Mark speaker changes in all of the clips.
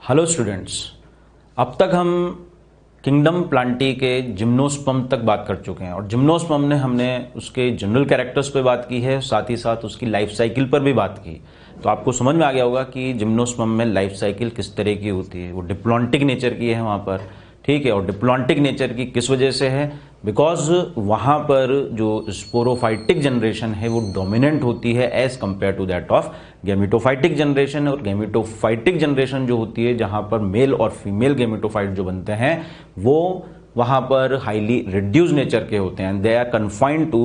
Speaker 1: Hello students, अब तक हम किंगडम प्लांटी के जिम्नोस्पर्म तक बात कर चुके हैं और जिम्नोस्पर्म ने हमने उसके जनरल कैरेक्टर्स पे बात की है, साथ ही साथ उसकी लाइफ साइकिल पर भी बात की। तो आपको समझ में आ गया होगा कि जिम्नोस्पर्म में लाइफ साइकिल किस तरह की होती है। वो डिप्लॉन्टिक नेचर की है वहाँ पर, ठीक है। और डिप्लॉन्टिक नेचर की किस वजह से है? बिकॉज वहाँ पर जो स्पोरोफाइटिक जनरेशन है वो डोमिनेंट होती है as compare to that of gametophytic generation. और गैमेटोफाइटिक जनरेशन जो होती है, जहाँ पर मेल और फीमेल गैमेटोफाइट जो बनते हैं वो वहाँ पर हाईली रिड्यूस नेचर के होते हैं। They are confined to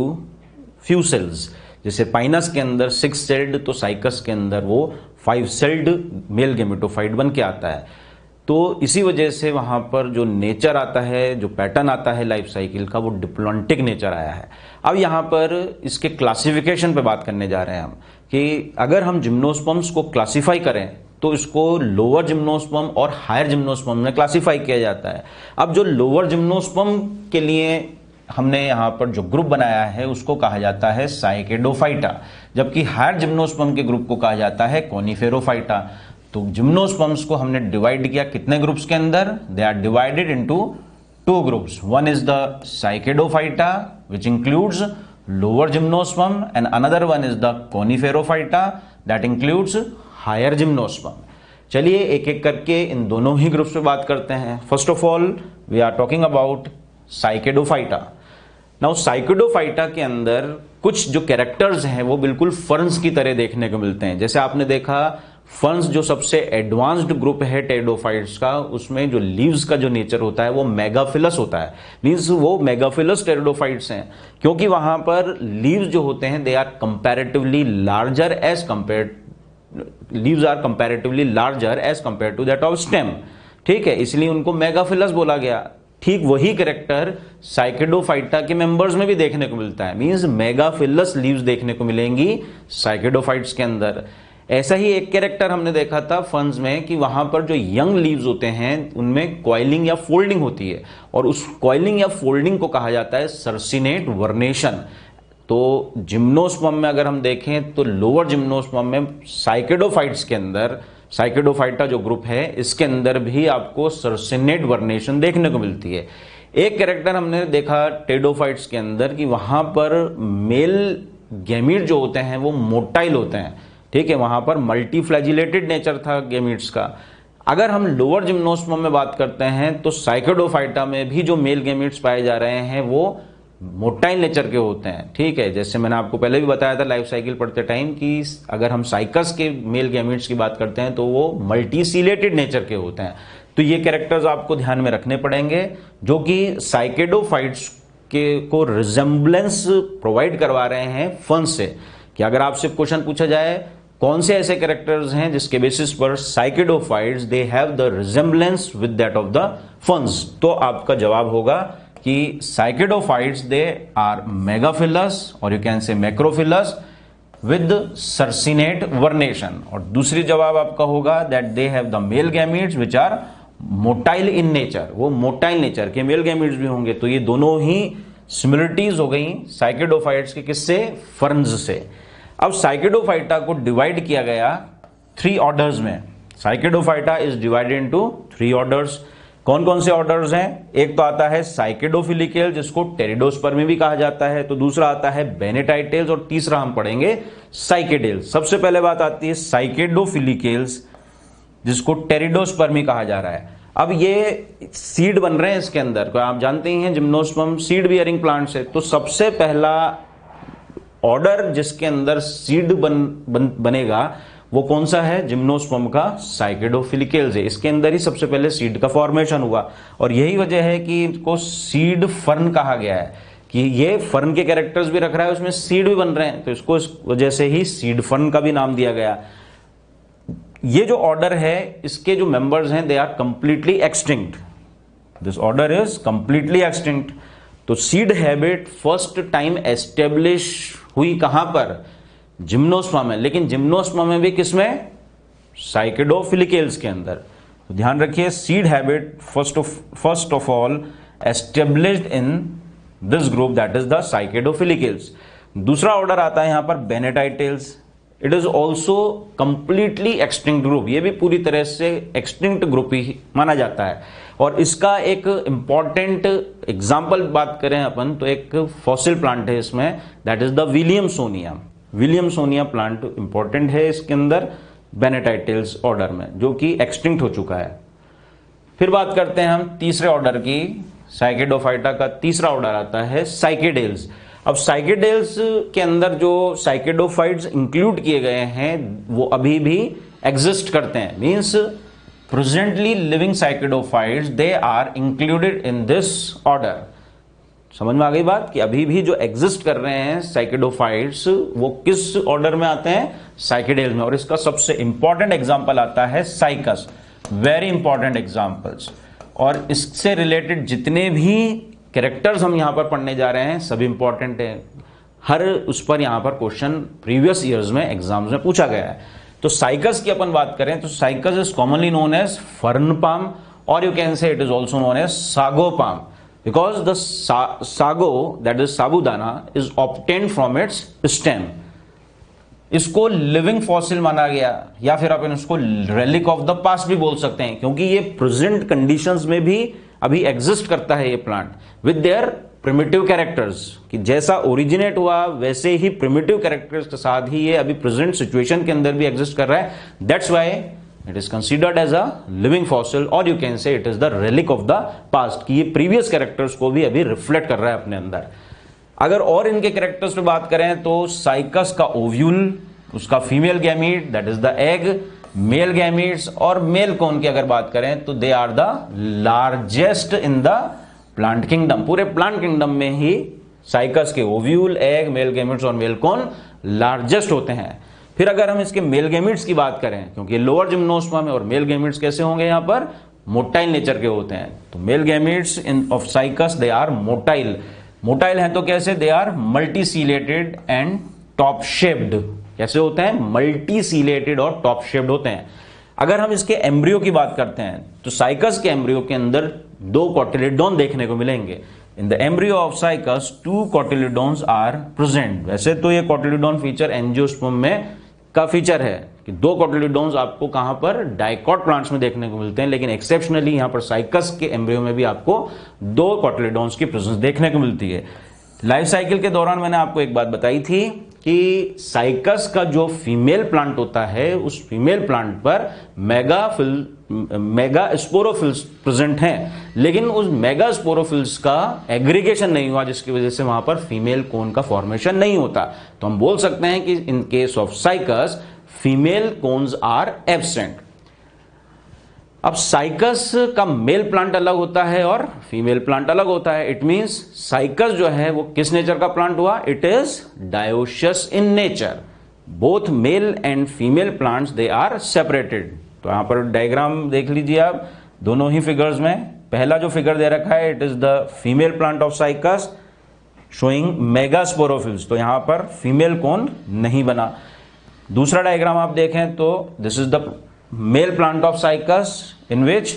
Speaker 1: few cells. जैसे पाइनस के अंदर 6 सेल्ड, तो साइकस के अंदर वो 5 सेल्ड मेल गैमेटोफाइट बन के आता है। तो इसी वजह से वहाँ पर जो नेचर आता है, जो पैटर्न आता है लाइफ साइकिल का, वो डिप्लॉन्टिक नेचर आया है। अब यहाँ पर इसके क्लासिफिकेशन पे बात करने जा रहे हैं हम कि अगर हम जिम्नोस्पर्म्स को क्लासिफाई करें तो इसको लोअर जिम्नोस्पर्म और हायर जिम्नोस्पर्म में क्लासिफाई किया जाता है। अब जो लोअर जिम्नोस्पर्म के लिए हमने यहाँ पर जो ग्रुप बनाया है उसको कहा जाता है साइकेडोफाइटा, जबकि हायर जिम्नोस्पर्म के ग्रुप को कहा जाता है कॉनिफेरोफाइटा। तो जिम्नोस्पर्म्स को हमने डिवाइड किया कितने ग्रुप्स के अंदर? They are divided into 2 groups. One is the Cycadophyta which includes lower gymnosperm and another one is the Coniferophyta that includes higher gymnosperm. चलिए एक एक करके इन दोनों ही ग्रुप्स पे बात करते हैं। First of all we are talking about Cycadophyta. Now Cycadophyta के अंदर कुछ जो कैरेक्टर्स हैं वो बिल्कुल फर्न्स की तरह देखने को मिलते हैं। जैसे आपने देखा फर्न्स जो सबसे एडवांस्ड ग्रुप है टेरिडोफाइट्स का, उसमें जो लीव्स का जो नेचर होता है वो मेगाफिलस होता है। मींस वो मेगाफिलस टेरिडोफाइट्स हैं क्योंकि वहां पर लीव्स जो होते हैं they are comparatively larger as compare leaves are comparatively larger as compare to that of stem, ठीक है, इसलिए उनको मेगाफिलस बोला गया। ठीक वही कैरेक्टर साइकेडोफाइटा के मेंबर्स में भी देखने को मिलता है। मींस मेगाफिलस लीव्स देखने को मिलेंगी साइकेडोफाइट्स के अंदर। ऐसा ही एक कैरेक्टर हमने देखा था फर्न्स में कि वहां पर जो यंग लीव्स होते हैं उनमें कॉइलिंग या फोल्डिंग होती है और उस कॉइलिंग या फोल्डिंग को कहा जाता है सर्सिनेट वर्नेशन। तो जिम्नोस्पर्म में अगर हम देखें तो लोअर जिम्नोस्पर्म में साइकेडोफाइट्स के अंदर साइकेडोफाइटा जो ग्रुप है इसके अंदर भी आपको सर्सिनेट वर्नेशन देखने को मिलती है। एक कैरेक्टर हमने देखा टेरिडोफाइट्स के अंदर कि वहां पर मेल गैमीट जो होते हैं वो मोटाइल होते हैं, ठीक है, वहां पर मल्टीफ्लैजिलेटेड नेचर था गैमीट्स का। अगर हम लोअर जिम्नोस्पर्म में बात करते हैं तो साइकेडोफाइटा में भी जो मेल गैमीट्स पाए जा रहे हैं वो मोटाइल नेचर के होते हैं, ठीक है। जैसे मैंने आपको पहले भी बताया था लाइफ साइकिल पढ़ते टाइम कि अगर हम साइकस के मेल गैमीट्स की बात करते हैं तो वो मल्टीसिलेटेड नेचर के होते हैं। तो ये कैरेक्टर्स आपको ध्यान में रखने पड़ेंगे जो कि साइकेडोफाइट्स के को रिजेम्बलेंस प्रोवाइड करवा रहे हैं फर्न्स से। कि अगर आपसे क्वेश्चन पूछा जाए कौन से ऐसे कैरेक्टर्स हैं जिसके बेसिस पर cycadophytes they have the resemblance with that of the ferns, तो आपका जवाब होगा कि साइकेडोफाइट्स दे आर मेगाफिलस और you can say macrophyllous with circinate vernation. और दूसरी जवाब आपका होगा that they have the male gametes which are motile in nature. वो मोटाइल नेचर के मेल गैमीट्स भी होंगे। तो ये दोनों ही सिमिलरिटीज हो गई साइकेडोफाइट्स के किससे? फर्न्स से। अब साइकेडोफाइटा को डिवाइड किया गया 3 ऑर्डर्स में। Cycadophyta is divided into 3 orders. कौन कौन से ऑर्डर्स हैं? एक तो आता है साइकेडोफिलिकेल जिसको टेरिडोस्पर्मी भी कहा जाता है, तो दूसरा आता है बेनेटाइटेल्स और तीसरा हम पढ़ेंगे साइकेडेल्स। सबसे पहले बात आती है साइकेडोफिलिकेल्स जिसको टेरिडोस्पर्मी कहा जा रहा है। अब ये सीड बन रहे हैं इसके अंदर, तो आप जानते ही हैं जिम्नोस्पर्म सीड बियरिंग प्लांट्स है। तो सबसे पहला ऑर्डर जिसके अंदर सीड बनेगा वो कौन सा है? जिम्नोस्पर्म का साइकेडोफिलिकेल्स है। इसके अंदर ही सबसे पहले सीड का फॉर्मेशन हुआ और यही वजह है कि इसको सीड फर्न कहा गया है कि ये फर्न के कैरेक्टर्स भी रख रहा है, उसमें सीड भी बन रहे हैं, तो इसको इस वजह से ही सीड फर्न का भी नाम दिया गया। ये जो ऑर्डर है इसके जो मेंबर्स हैं they are completely extinct. This order is completely extinct. तो seed habit first time establish हुई कहां पर? जिम्नोस्पर्म में। लेकिन जिम्नोस्पर्म में भी किसमें? साइकेडोफिलिकेल्स के अंदर। तो ध्यान रखिए seed habit first of all established in this group that is the Cycadofilicales. दूसरा ऑर्डर आता है यहां पर Bennettitales. It is also completely extinct group, ये भी पूरी तरह से एक्सटिंक्ट ग्रुप ही माना जाता है। और इसका एक इंपॉर्टेंट एग्जाम्पल बात करें अपन तो एक फॉसिल प्लांट है इसमें, that is the Williamsonia. Williamsonia plant important है इसके अंदर बेनेटाइटिल्स ऑर्डर में, जो कि एक्सटिंक्ट हो चुका है। फिर बात करते हैं हम तीसरे ऑर्डर की, साइकेडोफाइटा का तीसरा ऑर्डर आता है साइकेडेल्स। अब साइकेडेल्स के अंदर जो साइकेडोफाइट्स इंक्लूड किए गए हैं वो अभी भी एग्जिस्ट करते हैं, means presently living cycadophytes they are included in this order. समझ में आ गई बात कि अभी भी जो एग्जिस्ट कर रहे हैं साइकेडोफाइट्स वो किस ऑर्डर में आते हैं, साइकेडेल्स में। और इसका सबसे इंपॉर्टेंट एग्जांपल आता है साइकस, वेरी इंपॉर्टेंट एग्जांपल्स। और इससे रिलेटेड जितने भी कैरेक्टर्स हम यहां पर पढ़ने जा रहे हैं सभी इंपॉर्टेंट है, हर उस पर यहां पर क्वेश्चन प्रीवियस ईयर्स में एग्जाम्स में पूछा गया है। तो साइकस की अपन बात करें तो Cycas is commonly known as fern palm, और you can say it is also known as sago palm, because the sago that is साबूदाना is obtained from its stem. इसको लिविंग फॉसिल माना गया, या फिर अपन इसको रेलिक ऑफ द पास्ट भी बोल सकते हैं, क्योंकि ये प्रेजेंट कंडीशंस में भी अभी एग्जिस्ट करता है ये plant with their primitive characters, कि जैसा ओरिजिनेट हुआ वैसे ही प्रिमिटिव कैरेक्टर्स के साथ ही ये अभी प्रेजेंट सिचुएशन के अंदर भी एग्जिस्ट कर रहा है। That's why it is considered as a living fossil, और you can say it is the relic of the past, कि ये प्रीवियस कैरेक्टर्स को भी अभी रिफ्लेक्ट कर रहा है अपने अंदर। अगर और इनके कैरेक्टर्स पे बात करें तो साइकस का ओव्यूल, उसका female gamete that is the egg, male gametes, और मेल कोन की अगर बात करें तो they are the largest in the plant kingdom. पूरे प्लांट किंगडम में ही साइकस के ओव्यूल, एग, मेल गैमीट्स और मेल कोन लार्जेस्ट होते हैं। फिर अगर हम इसके मेल गैमीट्स की बात करें, क्योंकि लोअर जिम्नोस्पर्म है, और मेल गैमीट्स कैसे होंगे यहां पर, मोटाइल नेचर के होते हैं। तो male gametes in of Cycas they are motile. Motile हैं तो कैसे, they are multiciliated and top shaped. कैसे होते हैं, मल्टीसीलेटेड और टॉप शेप्ड होते हैं। अगर हम इसके एम्ब्रियो की बात करते हैं तो साइकस के एम्ब्रियो के अंदर 2 कोटिलिडोन देखने को मिलेंगे। In the embryo of Cycas 2 cotyledons are present. वैसे तो ये कोटिलिडोन फीचर एंजियोस्पर्म में का फीचर है कि 2 कोटिलिडोन्स आपको कहां पर, डाइकॉट प्लांट्स में देखने को मिलते हैं, लेकिन एक्सेप्शनली यहां पर साइकस के एम्ब्रियो में भी आपको 2 कोटिलिडोन्स की प्रेजेंस देखने को मिलती है। लाइफ साइकिल के दौरान मैंने आपको एक बात बताई थी कि साइकस का जो फीमेल प्लांट होता है उस फीमेल प्लांट पर मेगा स्पोरोफिल्स प्रेजेंट हैं, लेकिन उस मेगा स्पोरोफिल्स का एग्रीगेशन नहीं हुआ, जिसकी वजह से वहां पर फीमेल कोन का फॉर्मेशन नहीं होता। तो हम बोल सकते हैं कि in case of Cycas female cones are absent. अब साइकस का मेल प्लांट अलग होता है और फीमेल प्लांट अलग होता है। इट मींस साइकस जो है वो किस नेचर का प्लांट हुआ, it is dioecious in nature. Both male and female plants they are separated. तो यहां पर डायग्राम देख लीजिए आप दोनों ही फिगर्स में। पहला जो फिगर दे रखा है it is the female plant of Cycas showing megasporophylls, तो यहां पर फीमेल कोन नहीं बना। दूसरा डायग्राम आप देखें तो this is the male plant of cycas in which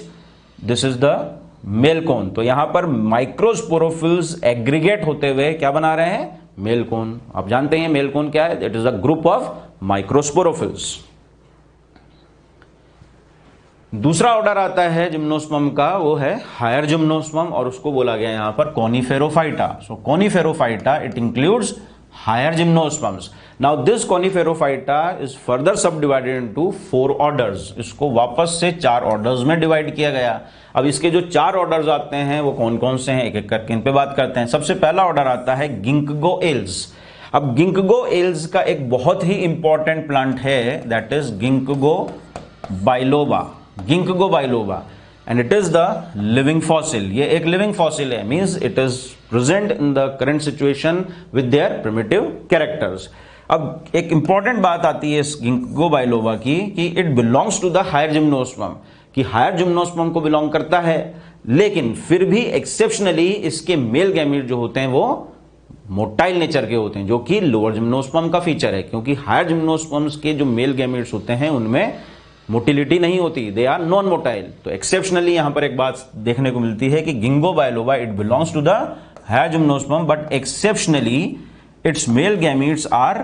Speaker 1: this is the male cone. तो यहां पर माइक्रोस्पोरोफिल्स एग्रीगेट होते हुए क्या बना रहे हैं, मेल कोन। आप जानते हैं मेल कोन क्या है, it is a group of microsporophylls. दूसरा ऑर्डर आता है जिम्नोस्पर्म का, वो है हायर जिम्नोस्पर्म, और उसको बोला गया यहां पर Coniferophyta. So Coniferophyta it includes higher gymnosperms. Now this Coniferophyta is further subdivided into 4 orders. इसको वापस से 4 ऑर्डर्स में डिवाइड किया गया। अब इसके जो 4 ऑर्डर्स आते हैं वो कौन कौन से हैं, एक एक करके इन पे बात करते हैं। सबसे पहला ऑर्डर आता है गिंकगो एल्स। अब गिंकगो एल्स का एक बहुत ही इंपॉर्टेंट प्लांट है, that is Ginkgo biloba. Ginkgo biloba and it is the living fossil. ये एक लिविंग फॉसिल है, means it is present in the current situation with their primitive characters. अब एक इंपॉर्टेंट बात आती है इस गिंकगो बाइलोबा की कि it belongs to the higher gymnosperm, कि हायर जिम्नोस्पर्म को बिलोंग करता है, लेकिन फिर भी एक्सेप्शनली इसके मेल गैमीट जो होते हैं वो मोटाइल नेचर के होते हैं, जो कि लोअर जिम्नोस्पर्म का फीचर है, क्योंकि हायर जिम्नोस्पर्म्स के जो मेल गैमीट्स होते हैं उनमें मोटिलिटी नहीं होती, दे आर नॉन मोटाइल। तो एक्सेप्शनली यहां पर एक बात देखने को मिलती है कि Ginkgo biloba it belongs to the higher gymnosperm, but exceptionally its male gametes are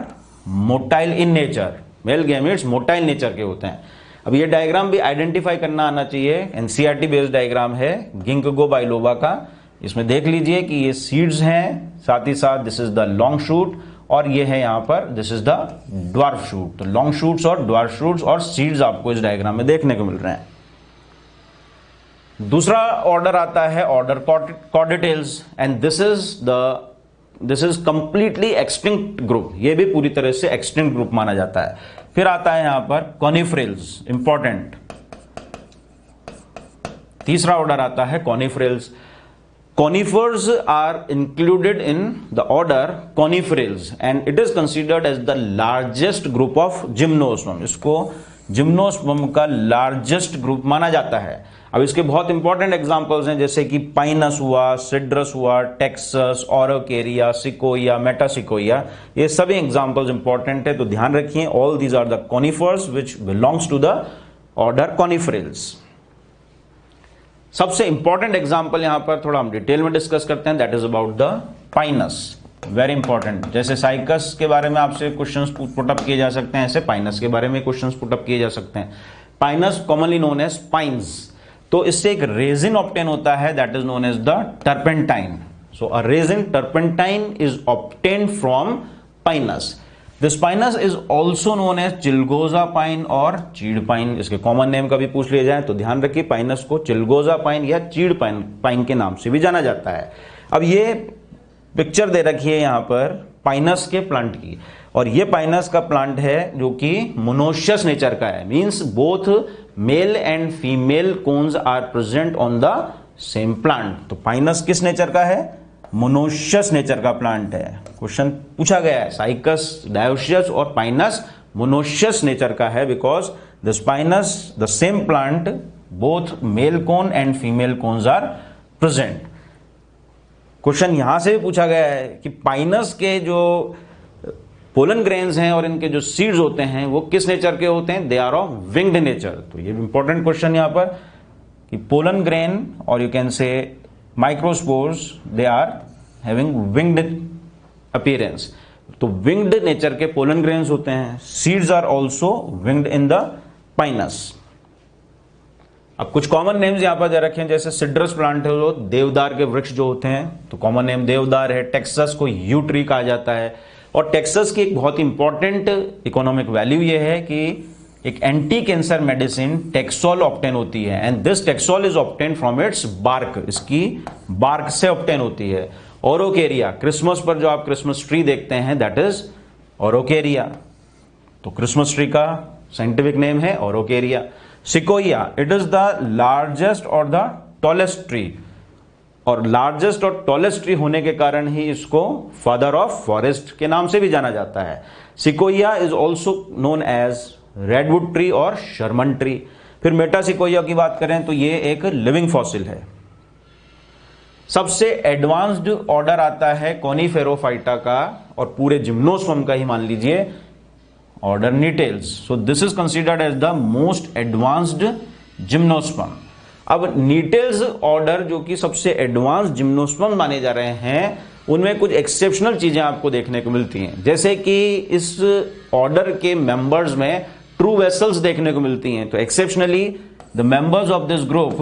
Speaker 1: motile in nature. Male gametes motile nature के होते हैं। अब ये डायग्राम भी आइडेंटिफाई करना आना चाहिए, एनसीईआरटी बेस्ड डायग्राम है गिंकगो बाइलोबा का। इसमें देख लीजिए कि ये सीड्स हैं, साथ ही साथ this is the long shoot और ये है यहां पर this is the dwarf shoot. तो लॉन्ग शूट्स और ड्वार्फ शूट्स और सीड्स आपको इस डायग्राम में देखने को मिल रहे हैं। दूसरा ऑर्डर आता है order Cordaitales and this is completely extinct group, ये भी पूरी तरह से एक्सटिंक्ट ग्रुप माना जाता है। फिर आता है यहां पर कॉनिफ्रेल्स, इंपॉर्टेंट। तीसरा ऑर्डर आता है कॉनिफ्रेल्स। Conifers are included in the order Coniferales and it is considered as the largest group of Gymnosperm। इसको जिम्नोस्पर्म का लार्जेस्ट ग्रुप माना जाता है। अब इसके बहुत इंपॉर्टेंट एग्जांपल्स हैं, जैसे कि पाइनस हुआ, सिड्रस हुआ, टेक्सस, ओरोकेरिया, सिकोया, मेटासिकोया, ये सभी एग्जांपल्स इंपॉर्टेंट है, तो ध्यान रखिए। All these are the conifers which belongs to the order Coniferales. सबसे इंपॉर्टेंट एग्जांपल यहां पर थोड़ा हम डिटेल में डिस्कस करते हैं, that is about the Pinus, very important. जैसे साइकस के बारे में आपसे क्वेश्चंस पुटअप किए जा सकते हैं, ऐसे पाइनस के बारे में क्वेश्चंस पुटअप किए जा सकते हैं। Pinus commonly known as pines, तो इससे एक रेजिन ऑब्टेन होता है that is known as the turpentine. So a resin turpentine is obtained from Pinus. This Pinus is also known as chilgoza pine और चीड़ पाइन। इसके कॉमन नेम का भी पूछ लिया जाए तो ध्यान रखिए, पाइनस को चिलगोजा पाइन या चीड़ पाइन के नाम से भी जाना जाता है। अब ये पिक्चर दे रखी है यहां पर पाइनस के प्लांट की, और ये पाइनस का प्लांट है जो कि मोनोशियस नेचर का है, means both male and female cones are present on the same plant. तो पाइनस किस नेचर का है? मोनोशियस नेचर का प्लांट है। क्वेश्चन पूछा गया है, साइकस डायोशियस और पाइनस मोनोशियस नेचर का है, because this Pinus the same plant both male cone and female cones are present. Question यहां से भी पूछा गया है कि पाइनस के जो पोलन ग्रेन्स हैं और इनके जो सीड्स होते हैं वो किस नेचर के होते हैं? They are of winged nature. तो ये इंपॉर्टेंट क्वेश्चन यहां पर कि पोलन ग्रेन और you can say microspores they are having winged appearance. तो विंग्ड नेचर के पोलन ग्रेन्स होते हैं। Seeds are also winged in the Pinus. अब कुछ कॉमन नेम्स यहां पर दे रखे हैं, जैसे सिड्रस प्लांट है जो देवदार के वृक्ष जो होते हैं, तो कॉमन नेम देवदार है। टेक्सस को यू ट्री कहा जाता है, और टेक्सस की एक बहुत इंपॉर्टेंट इकोनॉमिक वैल्यू यह है कि एक anti cancer medicine taxol obtain होती है, and this taxol is obtain from its bark, इसकी बार्क से ऑब्टेन होती है। ओरोकेरिया, क्रिसमस पर जो आप क्रिसमस ट्री देखते हैं दैट इज ओरोकेरिया, तो क्रिसमस ट्री का साइंटिफिक नेम है Araucaria. Sequoia, it is the largest और द टॉलेस्ट ट्री, और लार्जेस्ट और टॉलेस्ट ट्री होने के कारण ही इसको फादर ऑफ फॉरेस्ट के नाम से भी जाना जाता है। Sequoia is also known as redwood tree और शर्मन ट्री। फिर मेटासिकोया की बात करें तो ये एक लिविंग फॉसिल है। सबसे एडवांस्ड ऑर्डर आता है कॉनिफेरोफाइटा का, और पूरे जिम्नोस्पर्म का ही मान लीजिए order Gnetales. So this is considered as the most advanced gymnosperm. अब नीटेल्स ऑर्डर जो कि सबसे एडवांस जिम्नोस्पर्म माने जा रहे हैं, उनमें कुछ एक्सेप्शनल चीजें आपको देखने को मिलती हैं, जैसे कि इस ऑर्डर के मेंबर्स में ट्रू वेसल्स देखने को मिलती हैं। तो exceptionally the members of this group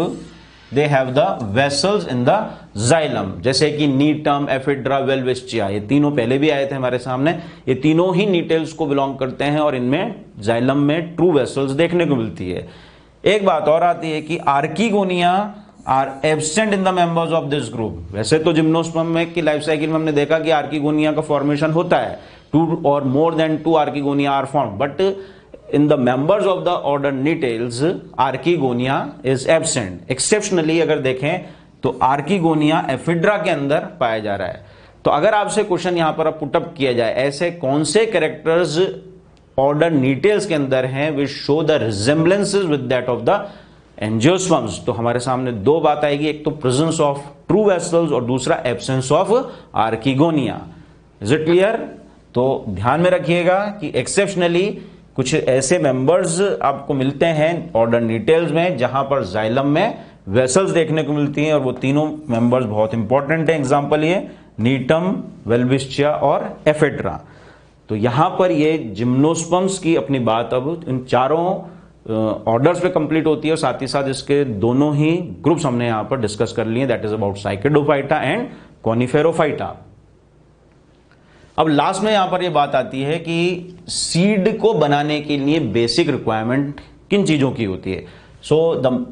Speaker 1: they have the vessels in the xylem, जैसे कि नीटम, एफिड्रा, वेलविस्चिया, ये तीनों पहले भी आए थे हमारे सामने। ये तीनों ही नीटेल्स को बिलोंग करते हैं और इनमें जाइलम में ट्रू वेसल्स देखने को मिलती है। एक बात और आती है कि archegonia are absent in the members of this group. वैसे तो जिम्नोस्पर्म में की लाइफ साइकिल में हमने देखा कि आर्किगोनिया का फॉर्मेशन होता है, 2 और more than 2 archegonia are formed, but in the members of the order Nettles, Archegonia is absent. Exceptionally अगर देखें तो Archegonia एफिड्रा के अंदर पाया जा रहा है। तो अगर आपसे क्वेश्चन यहां पर पुटअप किया जाए, ऐसे कौन से कैरेक्टर्स ऑर्डर Nettles के अंदर हैं which show the resemblances with that of the angiosperms, तो हमारे सामने दो बात आएगी, एक तो प्रेजेंस ऑफ ट्रू वेसल्स और दूसरा absence of archegonia. Is it clear? तो ध्यान में रखिएगा कि एक्सेप्शनली कुछ ऐसे मेंबर्स आपको मिलते हैं ऑर्डर नीटेल्स में जहां पर जाइलम में वेसल्स देखने को मिलती हैं, और वो तीनों मेंबर्स बहुत इंपॉर्टेंट हैं। एग्जांपल ये नीटम, वेलविस्चिया और एफिड्रा। तो यहां पर ये जिम्नोस्पर्म्स की अपनी बात अब इन चारों ऑर्डर्स पे कंप्लीट होती है और साथ ही साथ इसके दोनों ही ग्रुप्स हमने यहां पर डिस्कस कर लिए, that is about Cycadophyta and कॉनिफेरोफाइटा। अब लास्ट में यहां पर यह बात आती है कि सीड को बनाने के लिए बेसिक रिक्वायरमेंट किन चीजों की होती है। So the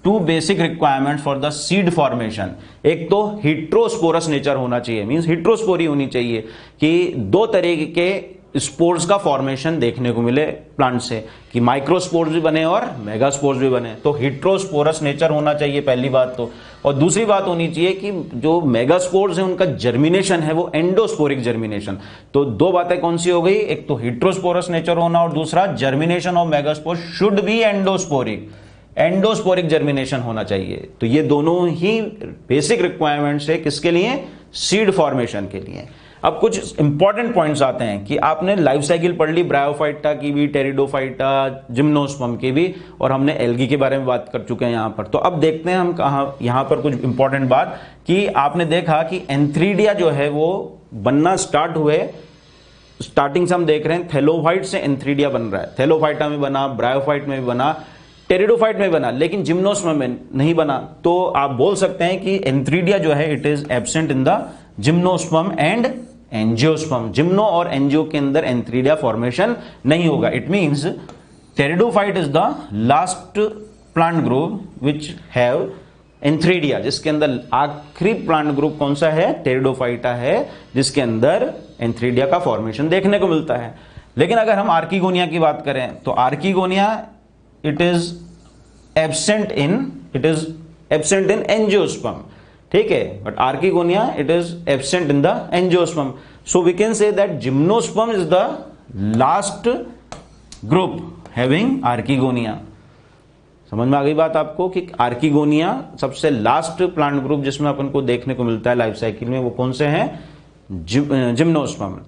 Speaker 1: two basic requirement for the seed formation, एक तो हिट्रोस्पोरस नेचर होना चाहिए, मींस हिट्रोस्पोरी होनी चाहिए कि दो तरीके के स्पोर्स का फॉर्मेशन देखने को मिले प्लांट से, कि माइक्रोस्पोर्स भी बने और मेगास्पोर्स भी बने। तो हिट्रोस्पोरस नेचर होना चाहिए पहली बात तो, और दूसरी बात होनी चाहिए कि जो मेगास्पोर्स हैं उनका जर्मिनेशन है वो एंडोस्पोरिक जर्मिनेशन। तो दो बातें कौन सी हो गई, एक तो हिट्रोस्पोरस नेचर होना और दूसरा germination of megaspore should be endosporic, endosporic germination होना चाहिए। तो ये दोनों ही बेसिक रिक्वायरमेंट्स है किसके लिए, सीड फॉर्मेशन के लिए। अब कुछ इंपॉर्टेंट पॉइंट्स आते हैं कि आपने लाइफ साइकिल पढ़ ली ब्रायोफाइटा की भी, टेरिडोफाइटा, जिम्नोस्पर्म की भी, और हमने एल्गी के बारे में बात कर चुके हैं यहां पर। तो अब देखते हैं हम कहां यहां पर कुछ इंपॉर्टेंट बात कि आपने देखा कि एंथ्रीडिया जो है वो बनना स्टार्ट हुए, स्टार्टिंग से हम देख रहे हैं थैलोफाइट से एंथ्रीडिया बन रहा है, थैलोफाइटा में बना, ब्रायोफाइट में भी बना, टेरिडोफाइट में बना, लेकिन जिम्नोस्पर्म में नहीं बना। तो आप बोल सकते हैं कि एंथ्रीडिया जो है it is absent in the gymnosperm and angiosperm. Gymno और एंजियो के अंदर एंथ्रीडिया फॉर्मेशन नहीं होगा। It means pteridophyte is the last plant group which have antheridia, जिसके अंदर आखिरी प्लांट ग्रुप कौन सा है, टेरिडोफाइटा है, जिसके अंदर एंथ्रीडिया का फॉर्मेशन देखने को मिलता है। लेकिन अगर हम आर्किगोनिया की बात करें तो archegonia it is absent in angiosperm, ठीक है, but archegonia it is absent in the angiosperm. So we can say that gymnosperm is the last group having archegonia. समझ में आ गई बात आपको कि आर्किगोनिया सबसे लास्ट प्लांट ग्रुप जिसमें अपन को देखने को मिलता है लाइफ साइकिल में, वो कौन से हैं, जिम्नोस्पर्म।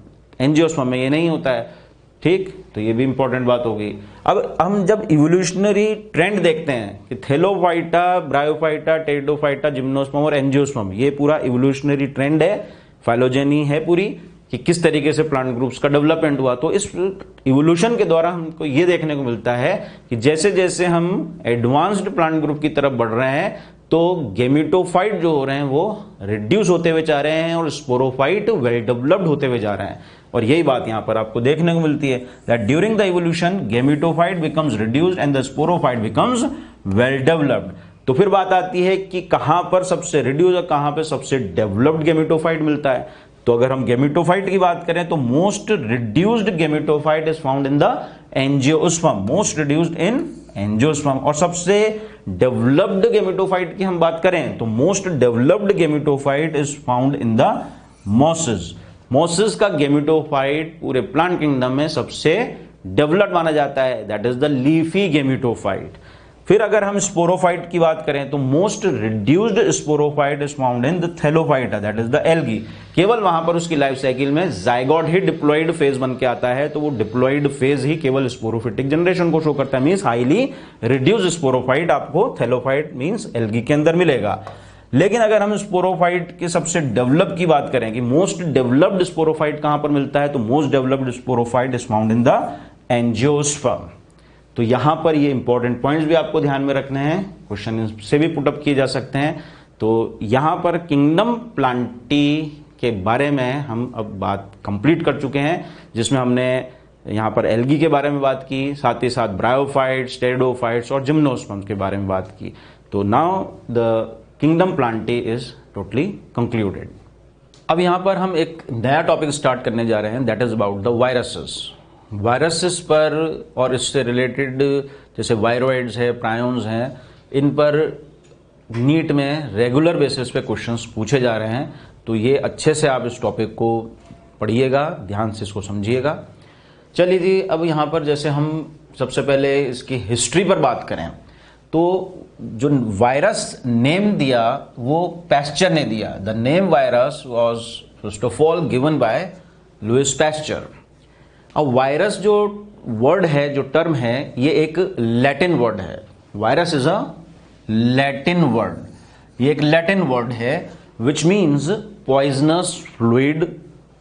Speaker 1: एंजियोस्पर्म में ये नहीं होता है, ठीक। तो ये भी इंपॉर्टेंट बात होगी। अब हम जब इवोल्यूशनरी ट्रेंड देखते हैं कि थैलोफाइटा, ब्रायोफाइटा, टेरिडोफाइटा, जिम्नोस्पर्म और एंजियोस्पर्म, ये पूरा इवोल्यूशनरी ट्रेंड है, फाइलोजेनी है पूरी, कि किस तरीके से प्लांट ग्रुप्स का डेवलपमेंट हुआ। तो इस इवोल्यूशन के द्वारा हमको ये देखने को मिलता है कि जैसे जैसे हम एडवांस्ड प्लांट ग्रुप की तरफ बढ़ रहे हैं तो गेमिटोफाइट जो हो रहे हैं वो रिड्यूस होते हुए जा रहे हैं और स्पोरोफाइट वेल डेवलप्ड होते हुए जा रहे हैं। और यही बात यहां पर आपको देखने को मिलती है that during the evolution gametophyte becomes reduced and the sporophyte becomes well developed. तो फिर बात आती है कि कहां पर सबसे रिड्यूस और कहां पर सबसे डेवलप्ड गेमिटोफाइट मिलता है। तो अगर हम गेमिटोफाइट की बात करें तो most reduced gametophyte is found in the angiosperm, most reduced in angiosperm. और सबसे डेवलप्ड गेमिटोफाइट की हम बात करें तो most developed gametophyte is found in the mosses. Mosses का गेमिटोफाइट पूरे प्लांट किंगडम में सबसे डेवलप्ड माना जाता है, that is the leafy gametophyte. फिर अगर हम स्पोरोफाइट की बात करें तो most reduced sporophyte is found in the Thallophyta, that is the algae. केवल वहां पर उसकी लाइफ साइकिल में जाइगोट ही डिप्लॉइड फेज बन के आता है, तो वो डिप्लॉइड फेज ही केवल स्पोरोफिटिक जनरेशन को शो करता है, मींस हाईली रिड्यूस्ड स्पोरोफाइट आपको थैलोफाइट मींस एल्गी के अंदर मिलेगा। लेकिन अगर हम स्पोरोफाइट के सबसे डेवलप की बात करें कि मोस्ट डेवलप्ड स्पोरोफाइट कहां पर मिलता है, तो most developed sporophyte is found in the angiosperm. तो यहां पर ये इंपॉर्टेंट पॉइंट्स भी आपको ध्यान में रखने हैं, क्वेश्चन से भी पुटअप किए जा सकते हैं। तो यहां पर किंगडम प्लांटी के बारे में हम अब बात कंप्लीट कर चुके हैं, जिसमें हमने यहां पर एल्गी के बारे में बात की, साथ ही साथ ब्रायोफाइट्स, टेरिडोफाइट्स और जिम्नोस्पर्म के बारे में बात की। तो now the kingdom Plantae is totally concluded. अब यहां पर हम एक नया टॉपिक स्टार्ट करने जा रहे हैं, that is about the viruses. Viruses पर और इससे रिलेटेड जैसे वायरोइड्स है, प्रायोन्स हैं, इन पर नीट में रेगुलर बेसिस पे क्वेश्चंस पूछे जा रहे हैं। तो ये अच्छे से आप इस टॉपिक को पढ़िएगा, ध्यान से इसको समझिएगा। चलिए जी, अब यहाँ पर जैसे हम सबसे पहले इसकी हिस्ट्री पर बात करें तो जो वायरस नेम दिया वो पैस्चर ने दिया। The name virus was first of all given by Louis Pasteur. अब वायरस जो वर्ड है, जो टर्म है, ये एक लैटिन वर्ड है। Virus is a Latin word, ये एक लैटिन वर्ड है विच मीन्स पॉइजनस फ्लूइड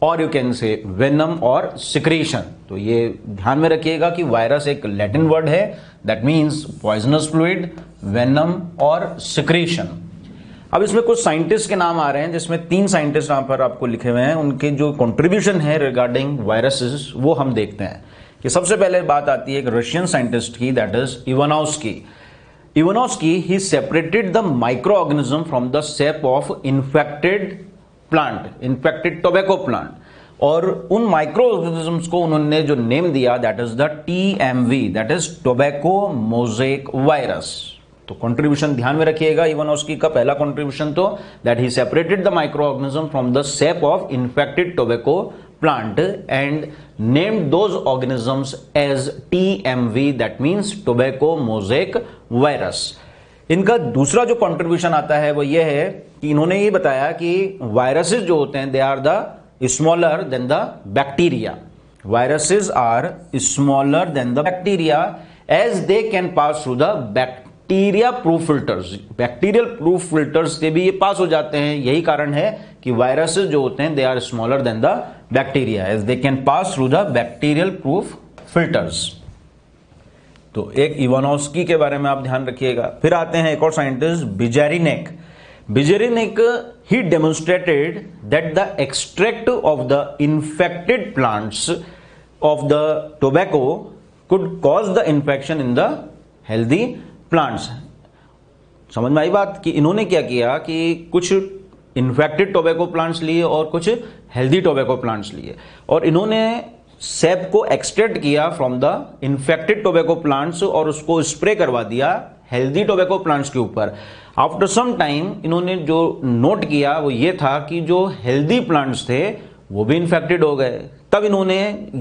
Speaker 1: और यू कैन से वेनम और सिक्रीशन। तो ये ध्यान में रखिएगा कि वायरस एक लैटिन वर्ड है, that means poisonous fluid, venom और सिक्रीशन। अब इसमें कुछ साइंटिस्ट के नाम आ रहे हैं, जिसमें 3 साइंटिस्ट यहां पर आपको लिखे हुए हैं, उनके जो कंट्रीब्यूशन है रिगार्डिंग वायरसेस वो हम देखते हैं। कि सबसे पहले बात आती है एक रशियन साइंटिस्ट की, that is Ivanovsky. Ivanovsky, he separated the microorganism from the sap of infected tobacco plant, और उन माइक्रोऑर्गेनिजम्स को उन्होंने जो नेम दिया that is the TMV, that is tobacco mosaic virus. तो कंट्रीब्यूशन ध्यान में रखिएगा, इवानोव्स्की का पहला कंट्रीब्यूशन तो that he separated the microorganism from the SAP of infected tobacco plant and named those organisms as TMV, that means tobacco mosaic virus। इनका दूसरा जो कंट्रीब्यूशन आता है वो ये है कि इन्होंने ये बताया कि वायरसेस जो होते हैं they are the smaller than the bacteria. Viruses are smaller than the bacteria as they can pass through the bacteria proof filters. Bacterial proof filters से भी ये पास हो जाते हैं। यही कारण है कि वायरसेस जो होते हैं they are smaller than the bacteria as they can pass through the bacterial proof filters. तो एक इवानोव्स्की के बारे में आप ध्यान रखिएगा। फिर आते हैं एक और scientist Beijerinck. Beijerinck he demonstrated that the extract of the infected plants of the tobacco could cause the infection in the healthy plants. समझ में आई बात कि इन्होंने क्या किया कि कुछ इन्फेक्टेड टोबैको प्लांट्स लिए और कुछ हेल्दी टोबैको प्लांट्स लिए, और इन्होंने सैप को एक्सट्रैक्ट किया from the infected tobacco plants और उसको स्प्रे करवा दिया हेल्दी टोबैको प्लांट्स के ऊपर। आफ्टर सम टाइम इन्होंने जो नोट किया वो ये था कि जो हेल्दी प्लांट्स थे वो भी इन्फेक्टेड हो गए। तब इन्होंने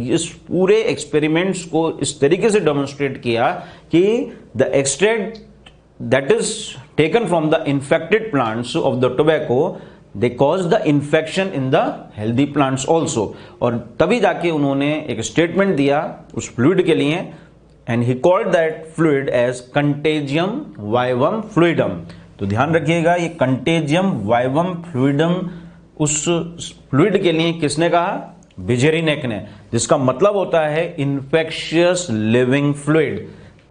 Speaker 1: इस पूरे एक्सपेरिमेंट्स को इस तरीके से डेमोन्स्ट्रेट किया कि the extract that is taken from the infected plants of the tobacco, they cause the infection in the healthy plants also। और तभी जाके उन्होंने एक स्टेटमेंट दिया उस फ्लूइड के लिए, and he called that fluid as contagium vivum fluidum। तो ध्यान रखिएगा ये contagium vivum fluidum उस फ्लूइड के लिए किसने कहा? बिजेरिनेक ने, जिसका मतलब होता है infectious living fluid।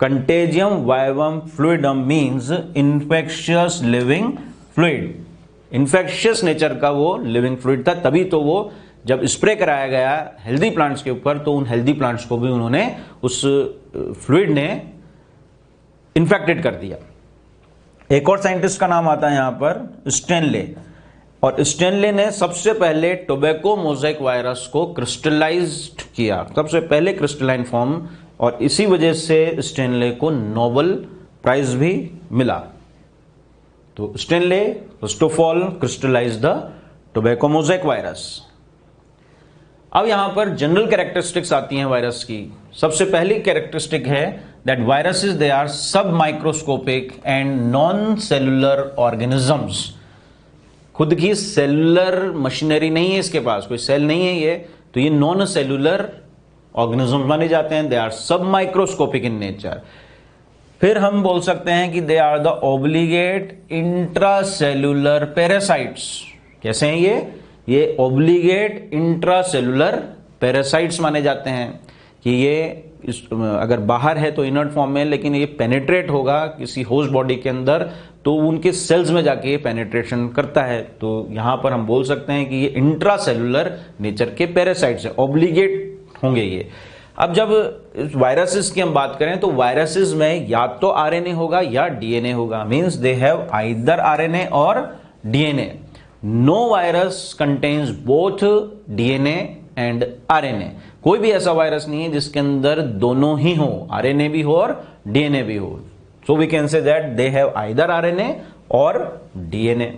Speaker 1: Contagium vivum fluidum means infectious living fluid. Infectious nature का वो लिविंग फ्लूइड था, तभी तो वो जब स्प्रे कराया गया हेल्दी प्लांट्स के ऊपर तो उन हेल्दी प्लांट्स को भी उन्होंने उस फ्लूइड ने इन्फेक्टेड कर दिया। एक और साइंटिस्ट का नाम आता है यहां पर स्टेनले, और स्टेनले ने सबसे पहले टोबैको मोज़ेक वायरस को क्रिस्टलाइज्ड किया, सबसे पहले क्रिस्टलाइन फॉर्म, और इसी वजह से स्टेनले को नोबेल प्राइज भी मिला। तो Stanley first of all crystallize the tobacco mosaic virus. अब यहां पर जनरल कैरेक्टरिस्टिक्स आती हैं वायरस की। सबसे पहली कैरेक्टरिस्टिक है दैट वायरसेस दे आर सब microscopic and non cellular organisms. खुद की सेलुलर मशीनरी नहीं है इसके पास, कोई सेल नहीं है ये, तो ये नॉन सेलुलर ऑर्गेनिज्म माने जाते हैं। दे आर सब माइक्रोस्कोपिक इन नेचर। फिर हम बोल सकते हैं कि they are the obligate intracellular parasites. कैसे हैं ये ऑब्लिगेट इंट्रासेलुलर पैरासाइट्स माने जाते हैं कि ये अगर बाहर है तो इनर्ट फॉर्म में, लेकिन ये पेनिट्रेट होगा किसी होस्ट बॉडी के अंदर तो उनके सेल्स में जाके ये पेनिट्रेशन करता है। तो यहां पर हम बोल सकते हैं कि ये इंट्रासेलुलर नेचर के पैरासाइट्स है, ऑब्लिगेट होंगे ये। अब जब वायरसेस की हम बात करें तो वायरसेस में या तो आरएनए होगा या डीएनए होगा, means they have either RNA और DNA. No virus contains both DNA and RNA. कोई भी ऐसा वायरस नहीं है जिसके अंदर दोनों ही हो, आरएनए भी हो और डीएनए भी हो। So we can say that they have either RNA और DNA.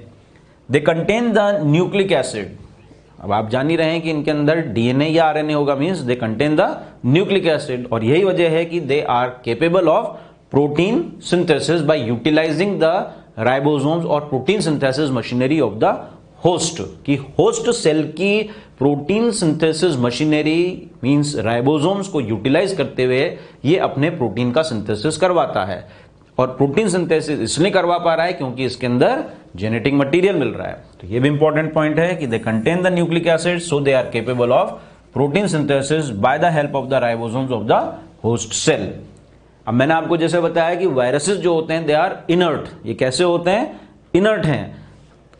Speaker 1: They contain the nucleic acid. अब आप जान ही रहे हैं कि इनके अंदर डीएनए या आरएनए होगा, means they contain the nucleic acid, और यही वजह है कि they are capable of protein synthesis by utilizing the ribosomes और protein synthesis machinery of the host. कि होस्ट सेल की protein synthesis machinery means ribosomes को यूटिलाइज करते हुए ये अपने प्रोटीन का सिंथेसिस करवाता है। और प्रोटीन सिंथेसिस इसलिए करवा पा रहा है क्योंकि इसके अंदर जेनेटिक मटेरियल मिल रहा है। तो ये भी इंपॉर्टेंट पॉइंट है कि they contain the nucleic acid so they are capable of protein synthesis by the help of the ribosomes of the host cell. अब मैंने आपको जैसे बताया कि वायरसेस जो होते हैं दे आर इनर्ट। ये कैसे होते हैं? इनर्ट हैं।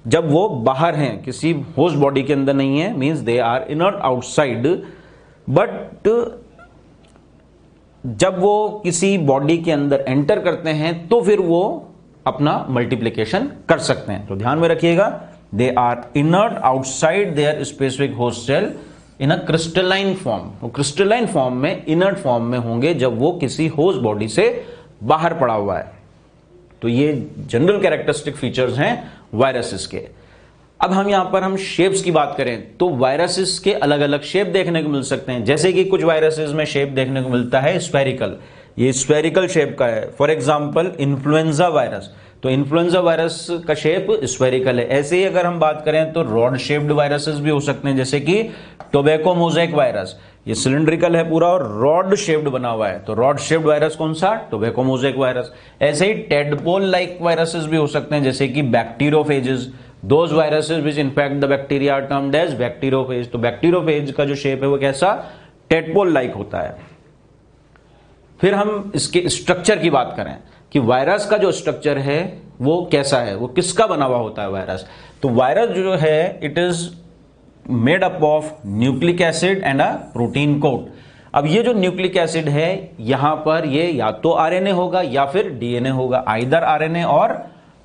Speaker 1: जब वो बाहर हैं, किसी होस्ट बॉडी के अंदर नहीं है, means they are inert outside. But जब वो किसी बॉडी के अंदर एंटर करते हैं तो फिर वो अपना मल्टीप्लिकेशन कर सकते हैं। तो ध्यान में रखिएगा, they are inert outside their specific host cell in a crystalline form. वो क्रिस्टलाइन फॉर्म में, इनर्ट फॉर्म में होंगे जब वो किसी होस्ट बॉडी से बाहर पड़ा हुआ है। तो ये जनरल कैरेक्टरिस्टिक फीचर्स हैं वायरसेस के। अब हम यहां पर हम शेप्स की बात करें तो वायरसेस के अलग अलग शेप देखने को मिल सकते हैं। जैसे कि कुछ वायरसेस में शेप देखने को मिलता है स्फेरिकल, ये स्फेरिकल शेप का है। फॉर एग्जांपल इन्फ्लुएंजा वायरस, तो इन्फ्लुएंजा वायरस का शेप स्फेरिकल है। ऐसे ही अगर हम बात करें तो रॉड शेप्ड वायरसेस भी हो सकते हैं, जैसे कि टोबैको मोज़ेक वायरस, ये सिलिंड्रिकल है पूरा और रॉड शेप्ड बना हुआ है। तो रॉड शेप्ड वायरस कौन सा? Tobacco mosaic virus. ऐसे ही टेडपोल लाइक वायरसेस भी हो सकते हैं, जैसे कि bacteriophages, those viruses which infect the bacteria are termed as bacteriophage. तो बैक्टीरियोफेज का जो शेप है वो कैसा? टेडपोल लाइक होता है। फिर हम इसके स्ट्रक्चर की बात करें कि वायरस का जो स्ट्रक्चर है वो कैसा है, वो किसका बना हुआ होता है वायरस। तो वायरस जो है it is made up of nucleic acid and a protein coat. अब ये जो न्यूक्लिक एसिड है यहां पर ये या तो आरएनए होगा या फिर डीएनए होगा, आइदर आरएनए और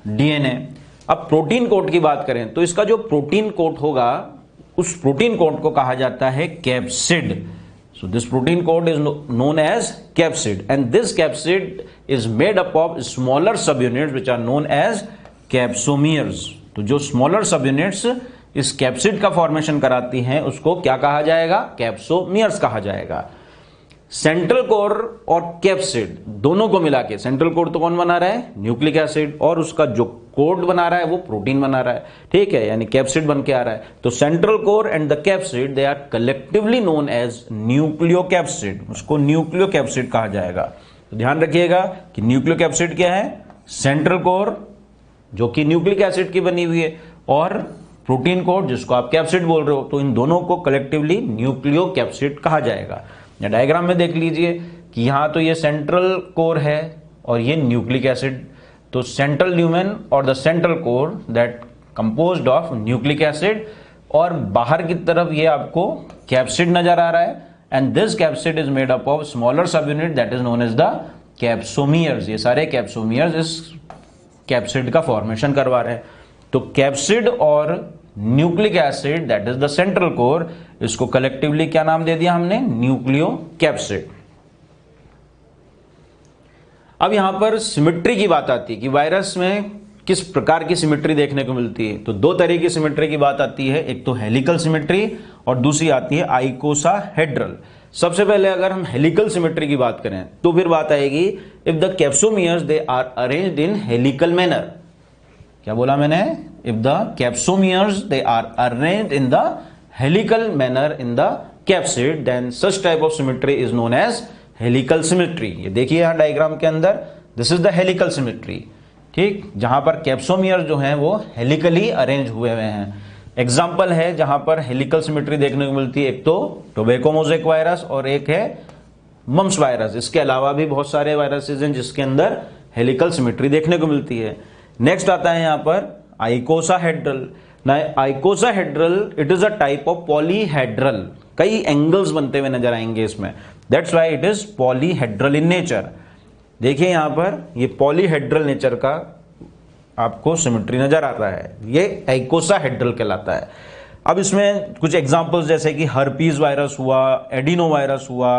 Speaker 1: डीएनए। अब प्रोटीन कोट की बात करें तो इसका जो प्रोटीन कोट होगा उस प्रोटीन कोट को कहा जाता है capsid. So this protein coat is known as capsid and this capsid is made up of smaller subunits which are known as capsomeres। तो जो smaller subunits इस कैप्सिड का फॉर्मेशन कराती हैं उसको क्या कहा जाएगा? कैप्सोमियर्स कहा जाएगा। सेंट्रल कोर और कैप्सिड दोनों को मिला के, सेंट्रल कोर तो कौन बना रहा है? न्यूक्लिक एसिड, और उसका जो कोड बना रहा है वो प्रोटीन बना रहा है, ठीक है, यानी कैप्सिड बन के आ रहा है। तो central core and the capsid they are collectively known as nucleocapsid, उसको न्यूक्लियोकैप्सिड कहा जाएगा। तो ध्यान रखिएगा कि न्यूक्लियोकैप्सिड क्या है? सेंट्रल कोर जो कि न्यूक्लिक एसिड की बनी हुई है और प्रोटीन कोड जिसको आप कैप्सिड बोल रहे हो, तो इन दोनों को कलेक्टिवली न्यूक्लियोकैप्सिड कहा जाएगा। डायग्राम में देख लीजिए कि यहां तो ये सेंट्रल कोर है और ये न्यूक्लिक एसिड। तो सेंट्रल ल्यूमेन और the central core that composed of nucleic acid, और बाहर की तरफ ये आपको कैप्सिड नजर आ रहा है and this capsid is made up of smaller subunit that is known as the capsomeres. ये सारे कैप्सोमियर्स इस कैप्सिड का फॉर्मेशन करवा रहे हैं। तो कैप्सिड और nucleic acid that is the central core, इसको कलेक्टिवली क्या नाम दे दिया हमने? न्यूक्लियोकैप्सिड। अब यहां पर सिमेट्री की बात आती है कि वायरस में किस प्रकार की सिमेट्री देखने को मिलती है। तो दो तरह की सिमेट्री की बात आती है, एक तो हेलिकल सिमेट्री और दूसरी आती है आइकोसाहेड्रल। सबसे पहले अगर हम हेलिकल सिमेट्री की बात करें तो फिर बात आएगी if the capsomeres they are arranged in helical manner. क्या बोला मैंने? If the capsomeres they are arranged in the helical manner in the capsid then such type of symmetry is known as helical symmetry. ये देखिए यहां diagram के अंदर, this is the helical symmetry, ठीक, जहां पर कैप्सोमियर्स जो हैं वो हेलिकली अरेंज हुए हुए हैं। एग्जाम्पल है जहां पर हेलिकल सिमेट्री देखने को मिलती है, एक तो टोबैको मोज़ेक वायरस और एक है मम्स वायरस। इसके अलावा भी बहुत सारे वायरसेस हैं जिसके अंदर हेलिकल सिमेट्री देखने को मिलती है। नेक्स्ट आता है यहां पर आइकोसाहेड्रल। आइकोसाहेड्रल it is a type of polyhedral, कई एंगल्स बनते हुए नजर आएंगे इसमें, that's why it is polyhedral in nature. देखिए यहां पर ये पॉलीहेड्रल नेचर का आपको सिमेट्री नजर आता है, ये आइकोसाहेड्रल कहलाता है। अब इसमें कुछ एग्जांपल्स जैसे कि हर्पीज वायरस हुआ, एडिनो वायरस हुआ,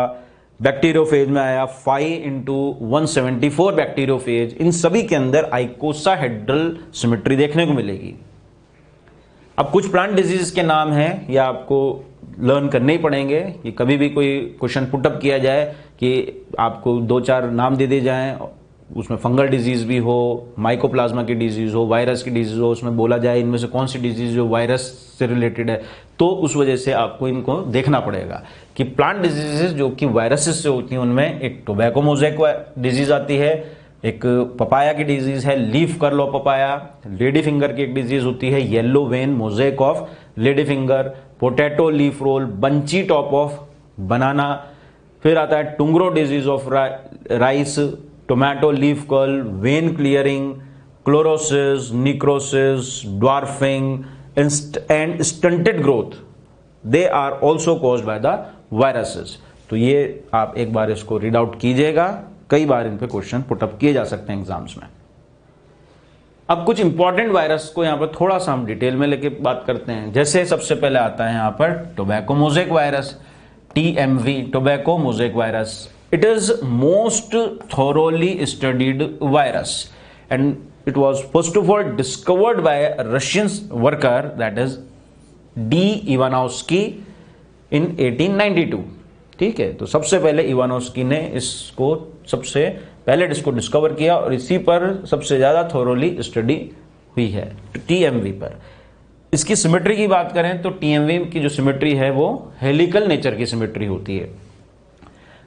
Speaker 1: बैक्टीरियोफेज में आया 5x174 बैक्टीरियोफेज, इन सभी के अंदर आइकोसाहेड्रल सिमेट्री देखने को मिलेगी। अब कुछ प्लांट डिजीज के नाम हैं, ये आपको लर्न करने ही पड़ेंगे। ये कभी भी कोई क्वेश्चन पुटअप किया जाए कि आपको 2-4 नाम दे दिए जाएं, उसमें फंगल डिजीज भी हो, माइकोप्लाज्मा की डिजीज हो, वायरस की डिजीज हो, उसमें बोला जाए इनमें से कौन सी डिजीज जो वायरस से रिलेटेड है, तो उस वजह से आपको इनको देखना पड़ेगा कि प्लांट डिजीजेस जो कि वायरसेस से होती हैं उनमें एक टोबैको मोज़ेक डिजीज आती है, एक पपाया की डिजीज है leaf curl of papaya, lady finger की एक डिजीज होती है yellow vein mosaic of lady finger, potato leaf roll, bunchy top of banana, फिर आता है tungro disease of rice, tomato leaf curl, vein clearing, chlorosis, necrosis, dwarfing and stunted growth, they are also caused by the viruses. तो ये आप एक बार इसको read out कीजिएगा, कई बार इन पे क्वेश्चन पुटअप किए जा सकते हैं एग्जाम्स में। अब कुछ इंपॉर्टेंट वायरस को यहां पर थोड़ा सा हम डिटेल में लेके बात करते हैं। जैसे सबसे पहले आता है यहां पर tobacco mosaic virus, TMV, tobacco mosaic virus. It is most thoroughly studied virus and it was first of all discovered by Russian worker that is D. Ivanovsky in 1892। ठीक है, तो सबसे पहले इवानोव्स्की ने इसको सबसे पहले इसको डिस्कवर किया और इसी पर सबसे ज्यादा थोरोली स्टडी हुई है TMV पर। इसकी सिमेट्री की बात करें तो TMV की जो सिमेट्री है वो हेलिकल नेचर की सिमेट्री होती है।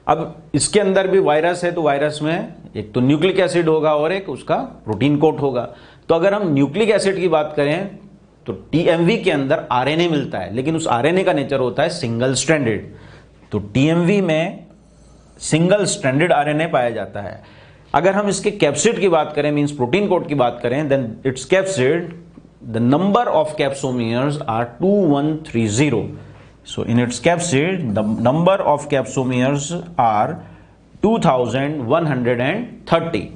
Speaker 1: अब इसके अंदर भी वायरस है तो वायरस में एक तो न्यूक्लिक एसिड होगा और एक उसका प्रोटीन कोट होगा। तो अगर हम न्यूक्लिक एसिड की बात करें तो TMV के अंदर RNA मिलता है, लेकिन उस RNA का नेचर होता है सिंगल स्ट्रैंडेड। तो TMV में सिंगल स्ट्रैंडेड RNA पाया जाता है। अगर हम इसके कैप्सिड की बात करें, मींस प्रोटीन कोड की बात करें, then its capsid the number of capsomeres are 2130। So in its capsid the number of capsomeres are 2130।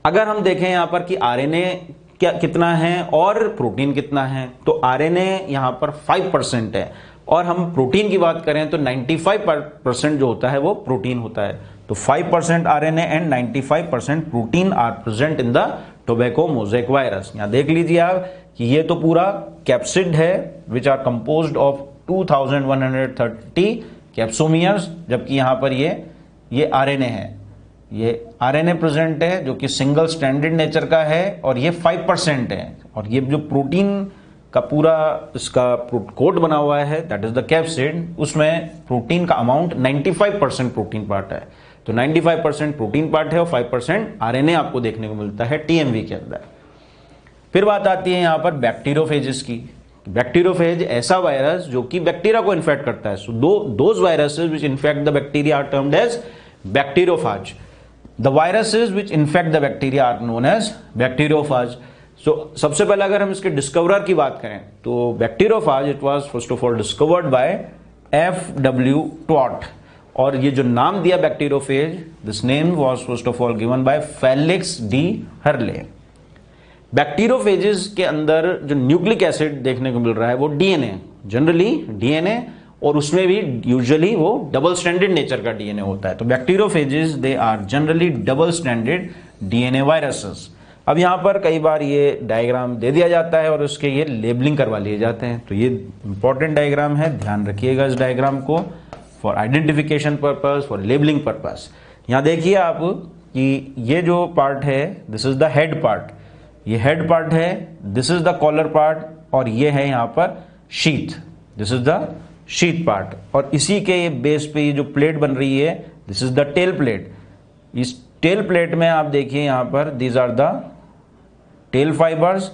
Speaker 1: अगर हम देखें यहां पर कि RNA क्या कितना है और प्रोटीन कितना है, तो RNA यहां पर 5% है और हम प्रोटीन की बात करें तो 95% जो होता है वो प्रोटीन होता है। तो 5% RNA and 95% protein are present in the tobacco mosaic virus. यहां देख लीजिए आप कि ये तो पूरा कैप्सिड है which are composed of 2130 capsomeres, जबकि यहां पर ये RNA है, ये RNA प्रेजेंट है जो कि सिंगल स्ट्रैंडेड नेचर का है और ये 5% है। और ये जो प्रोटीन का पूरा इसका कोड बना हुआ है दैट इज द कैप्सिड, उसमें प्रोटीन का अमाउंट 95% प्रोटीन पार्ट है। तो 95% प्रोटीन पार्ट है और 5% RNA आपको देखने को मिलता है TMV के अंदर। फिर बात आती है यहां पर बैक्टीरियोफेजेस की। बैक्टीरियोफेज ऐसा वायरस जो कि बैक्टीरिया को इन्फेक्ट करता है। So those viruses which infect the bacteria are termed as bacteriophage. The viruses which infect the bacteria are known as bacteriophage. So सबसे पहले अगर हम इसके डिस्कवरर की बात करें तो bacteriophage it was first of all discovered bye F.W. Taught. और ये जो नाम दिया bacteriophage, this name was first of all given bye Felix D Hurley. Bacteriophages के अंदर जो न्यूक्लिक एसिड देखने को मिल रहा है वो DNA, जनरली DNA, और उसमें भी यूजुअली वो डबल स्ट्रैंडेड नेचर का DNA होता है। तो bacteriophages they are generally double stranded DNA viruses. अब यहां पर कई बार ये डायग्राम दे दिया जाता है और उसके ये लेबलिंग करवा लिए जाते हैं। तो ये इंपॉर्टेंट डायग्राम है, ध्यान रखिएगा इस डायग्राम को for identification purpose, for labelling purpose. यहां देखिए आप कि ये जो पार्ट है this is the head part, ये हेड पार्ट है, this is the collar part और ये है यहां पर sheath, this is the sheath part. और इसी के बेस पे ये जो प्लेट बन रही है this is the tail plate. इस टेल प्लेट में आप देखिए यहां पर these are the tail fibres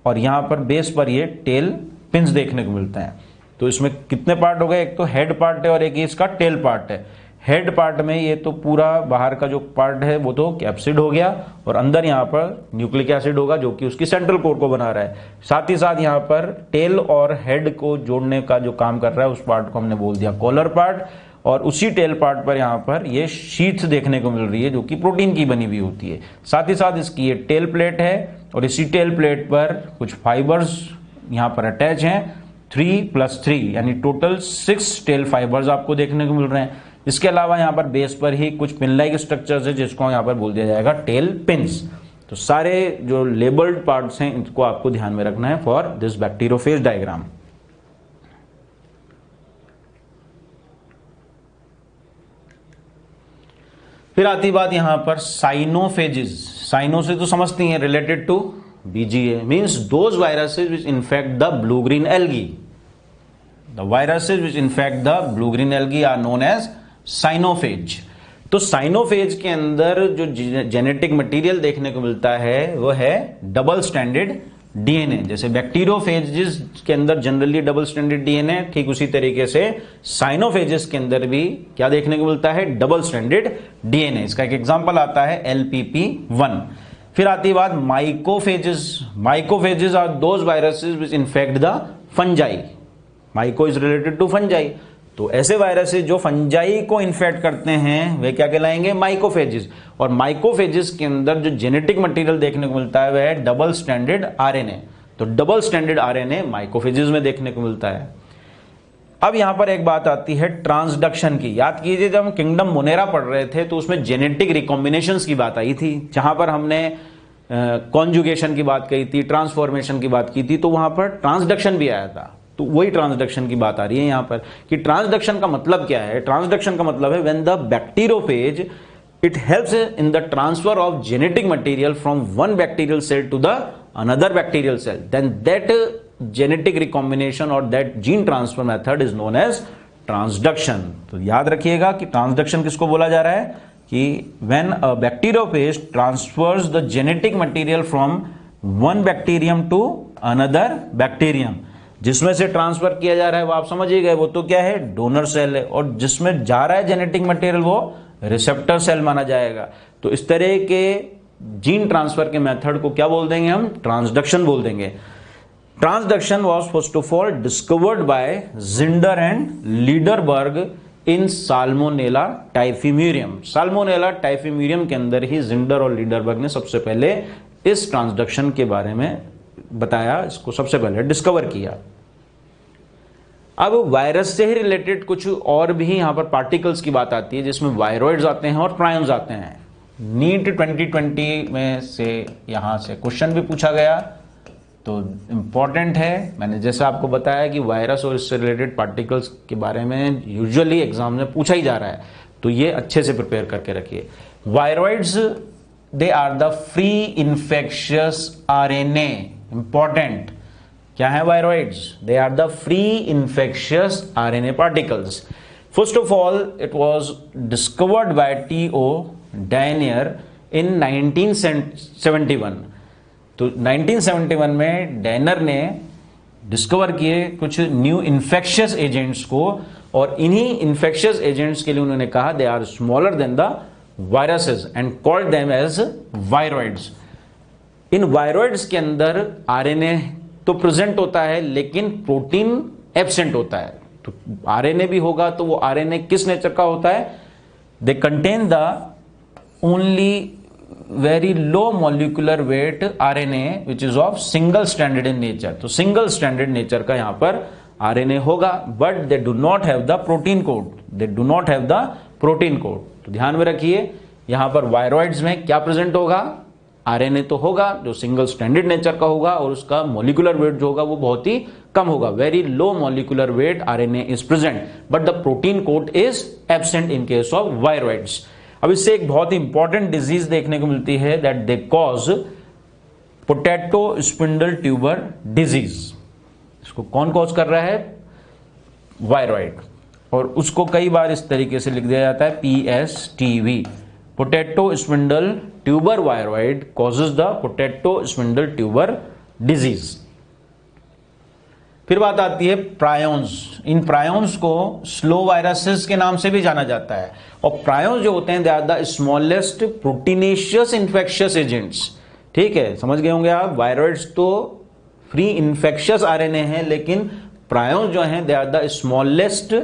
Speaker 1: और यहां पर बेस पर ये टेल पिंस देखने को मिलते हैं। तो इसमें कितने पार्ट हो गए, एक तो हेड पार्ट है और एक इसका टेल पार्ट है। हेड पार्ट में ये तो पूरा बाहर का जो पार्ट है वो तो कैप्सिड हो गया और अंदर यहाँ पर न्यूक्लिक एसिड होगा जो कि उसकी सेंट्रल कोर को बना रहा है। साथ ही साथ यहाँ पर टेल और हेड को जोड़ने का जो काम कर रहा है उस पार्ट को हमने बोल दिया कॉलर पार्ट। और उसी टेल पार्ट पर यहाँ पर ये शीथ देखने को मिल रही है जो कि प्रोटीन की बनी हुई होती है। साथ ही साथ इसकी ये टेल प्लेट है और इसी टेल प्लेट पर कुछ फाइबर्स यहाँ पर अटैच हैं, 3+3 यानी टोटल 6 टेल फाइबर्स आपको देखने को मिल रहे हैं। इसके अलावा यहाँ पर बेस पर ही कुछ पिन लाइक स्ट्रक्चर्स है जिसको यहाँ पर बोल दिया जाएगा टेल पिन्स। तो सारे जो लेबल्ड पार्ट्स हैं इनको आपको ध्यान में रखना है फॉर दिस बैक्टीरियोफेज डायग्राम। फिर आती बात यहां पर साइनोफेजेस। साइनो से तो समझती हैं, related to BGA, means those viruses which infect the blue green algae. The viruses which infect the blue green algae are known as cyanophage. तो साइनोफेज के अंदर जो जेनेटिक मटेरियल देखने को मिलता है वो है डबल स्ट्रैंडेड डीएनए। जैसे बैक्टीरियोफेजेस के अंदर जनरली डबल स्ट्रैंडेड डीएनए, ठीक उसी तरीके से साइनोफेजेस के अंदर भी क्या देखने को मिलता है, डबल स्ट्रैंडेड डीएनए। इसका एक एग्जांपल आता है LPP1। फिर आती है बात mycophages. Mycophages are those viruses which infect the fungi. Myco is related to fungi, तो ऐसे वायरसेस जो फंजाई को इन्फेक्ट करते हैं वे क्या कहलाएंगे, माइकोफेजेस। और माइकोफेजेस के अंदर जो जेनेटिक मटेरियल देखने को मिलता है वह है डबल स्ट्रैंडेड आरएनए। तो डबल स्ट्रैंडेड आरएनए माइकोफेजेस में देखने को मिलता है। अब यहां पर एक बात आती है ट्रांसडक्शन की। याद कीजिए जब हम किंगडम मोनेरा पढ़ रहे थे तो उसमें जेनेटिक रिकॉम्बिनेशंस की बात आई थी, जहां पर हमने कॉन्जुगेशन की बात कही थी, ट्रांसफॉर्मेशन की बात की थी, तो वहां पर ट्रांसडक्शन भी आया था। तो वही ट्रांसडक्शन की बात आ रही है यहां पर कि ट्रांसडक्शन का मतलब क्या है। ट्रांसडक्शन का मतलब है when the bacteriophage it helps in the transfer of genetic material from one bacterial cell to the another bacterial cell, then that genetic recombination और that gene transfer method is known as transduction. तो याद रखिएगा कि transduction किसको बोला जा रहा है कि when a bacteriophage transfers the genetic material from one bacterium to another bacterium. जिसमें से ट्रांसफर किया जा रहा है वो आप समझ ही गए, वो तो क्या है, डोनर सेल है, और जिसमें जा रहा है जेनेटिक मटेरियल वो रिसेप्टर सेल माना जाएगा। तो इस तरह के जीन ट्रांसफर के मेथड को क्या बोल देंगे हम, ट्रांसडक्शन बोल देंगे। Transduction was first of all discovered bye Zinder and Lederberg in salmonella typhimurium. Salmonella typhimurium के अंदर ही जिंडर और लीडरबर्ग ने सबसे पहले इस ट्रांसडक्शन के बारे में बताया, इसको सबसे पहले डिस्कवर किया। अब वायरस से ही रिलेटेड कुछ और भी यहां पर पार्टिकल्स की बात आती है, जिसमें वायरॉइड्स आते हैं और प्रायन्स आते हैं। नीट 2020 में से यहां से क्वेश्चन भी पूछा गया, तो इंपॉर्टेंट है। मैंने जैसा आपको बताया कि वायरस और इससे रिलेटेड पार्टिकल्स के बारे में यूजुअली एग्जाम में पूछा ही जा रहा है, तो ये अच्छे से प्रिपेयर करके रखिए। Viroids they are the free infectious RNA. Important क्या है viroids, they are the free infectious RNA particles. First of all it was discovered by T.O. Diener in 1971। तो 1971 में डायनर ने डिस्कवर किए कुछ न्यू इन्फेक्शियस एजेंट्स को, और इन्हीं इन्फेक्शियस एजेंट्स के लिए उन्होंने कहा they are smaller than the viruses and called them as viroids. इन वायरॉइड्स के अंदर आरएनए तो प्रेजेंट होता है लेकिन प्रोटीन एब्सेंट होता है। तो आरएनए भी होगा तो वो आरएनए किस नेचर का होता है, दे contain the only very low molecular weight RNA which is of single stranded in nature. तो सिंगल स्ट्रैंडेड नेचर का यहां पर आरएनए होगा, but they do not have the protein code, they do not have the protein code. तो ध्यान में रखिए यहां पर वायरॉइड्स में क्या प्रेजेंट होगा, आरएनए तो होगा जो सिंगल स्ट्रैंडेड नेचर का होगा, और उसका मॉलिक्यूलर वेट जो होगा वो बहुत ही कम होगा। Very low molecular weight RNA is present, but the protein code is absent in case of viroids. अब इससे एक बहुत ही इंपॉर्टेंट डिजीज देखने को मिलती है that they cause potato spindle tuber disease. इसको कौन कॉज कर रहा है, वायरॉइड, और उसको कई बार इस तरीके से लिख दिया जाता है PSTV, potato spindle tuber viroid causes the potato spindle tuber disease. फिर बात आती है प्रायोन्स। इन प्रायोन्स को स्लो वायरसेस के नाम से भी जाना जाता है, और प्रायोन्स जो होते हैं they are the smallest proteinaceous infectious agents. ठीक है, समझ गए होंगे आप। वायरॉइड्स तो फ्री इन्फेक्शियस आरएनए हैं, लेकिन प्रायोन्स जो हैं they are the smallest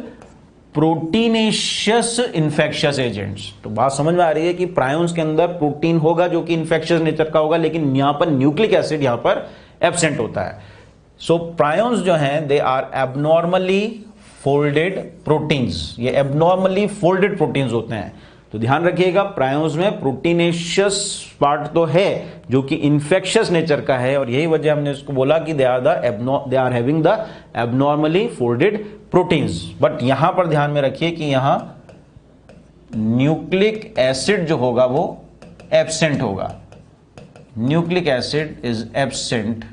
Speaker 1: proteinaceous infectious agents. तो बात समझ में आ रही है कि प्रायोन्स के अंदर प्रोटीन होगा जो कि इन्फेक्शियस नेचर का होगा, लेकिन यहां पर न्यूक्लिक एसिड यहां पर एब्सेंट होता है। सो प्रायोन्स जो हैं they are abnormally folded proteins, ये एबनॉर्मली फोल्डेड प्रोटीन्स होते हैं। तो ध्यान रखिएगा प्रायोन्स में प्रोटीनेशियस पार्ट तो है जो कि इन्फेक्शियस नेचर का है, और यही वजह हमने इसको बोला कि they are having the abnormally folded proteins. But यहां पर ध्यान में रखिए कि यहां न्यूक्लिक एसिड जो होगा वो एब्सेंट होगा, nucleic acid is absent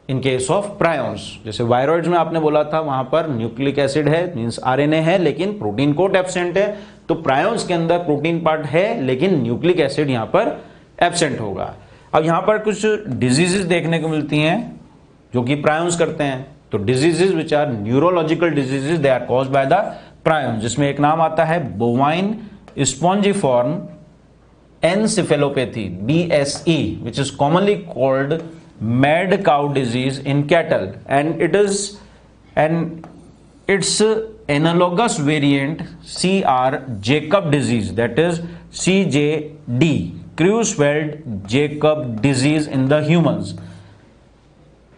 Speaker 1: in case of prions, जैसे वायरॉइड्स में आपने बोला था वहां पर न्यूक्लिक एसिड है, मींस आरएनए है, लेकिन प्रोटीन कोट एब्सेंट है। तो प्रायोन्स के अंदर प्रोटीन पार्ट है लेकिन न्यूक्लिक एसिड यहां पर एब्सेंट होगा। अब यहां पर कुछ डिजीजेस देखने को मिलती हैं जो कि प्रायोन्स करते हैं। तो diseases which are neurological diseases, they are caused by the prions, जिसमें एक नाम आता है bovine spongiform encephalopathy BSE, which is commonly called mad cow disease in cattle, and its analogous variant CR Jacob disease, that is CJD, Creutzfeldt-Jakob disease in the humans।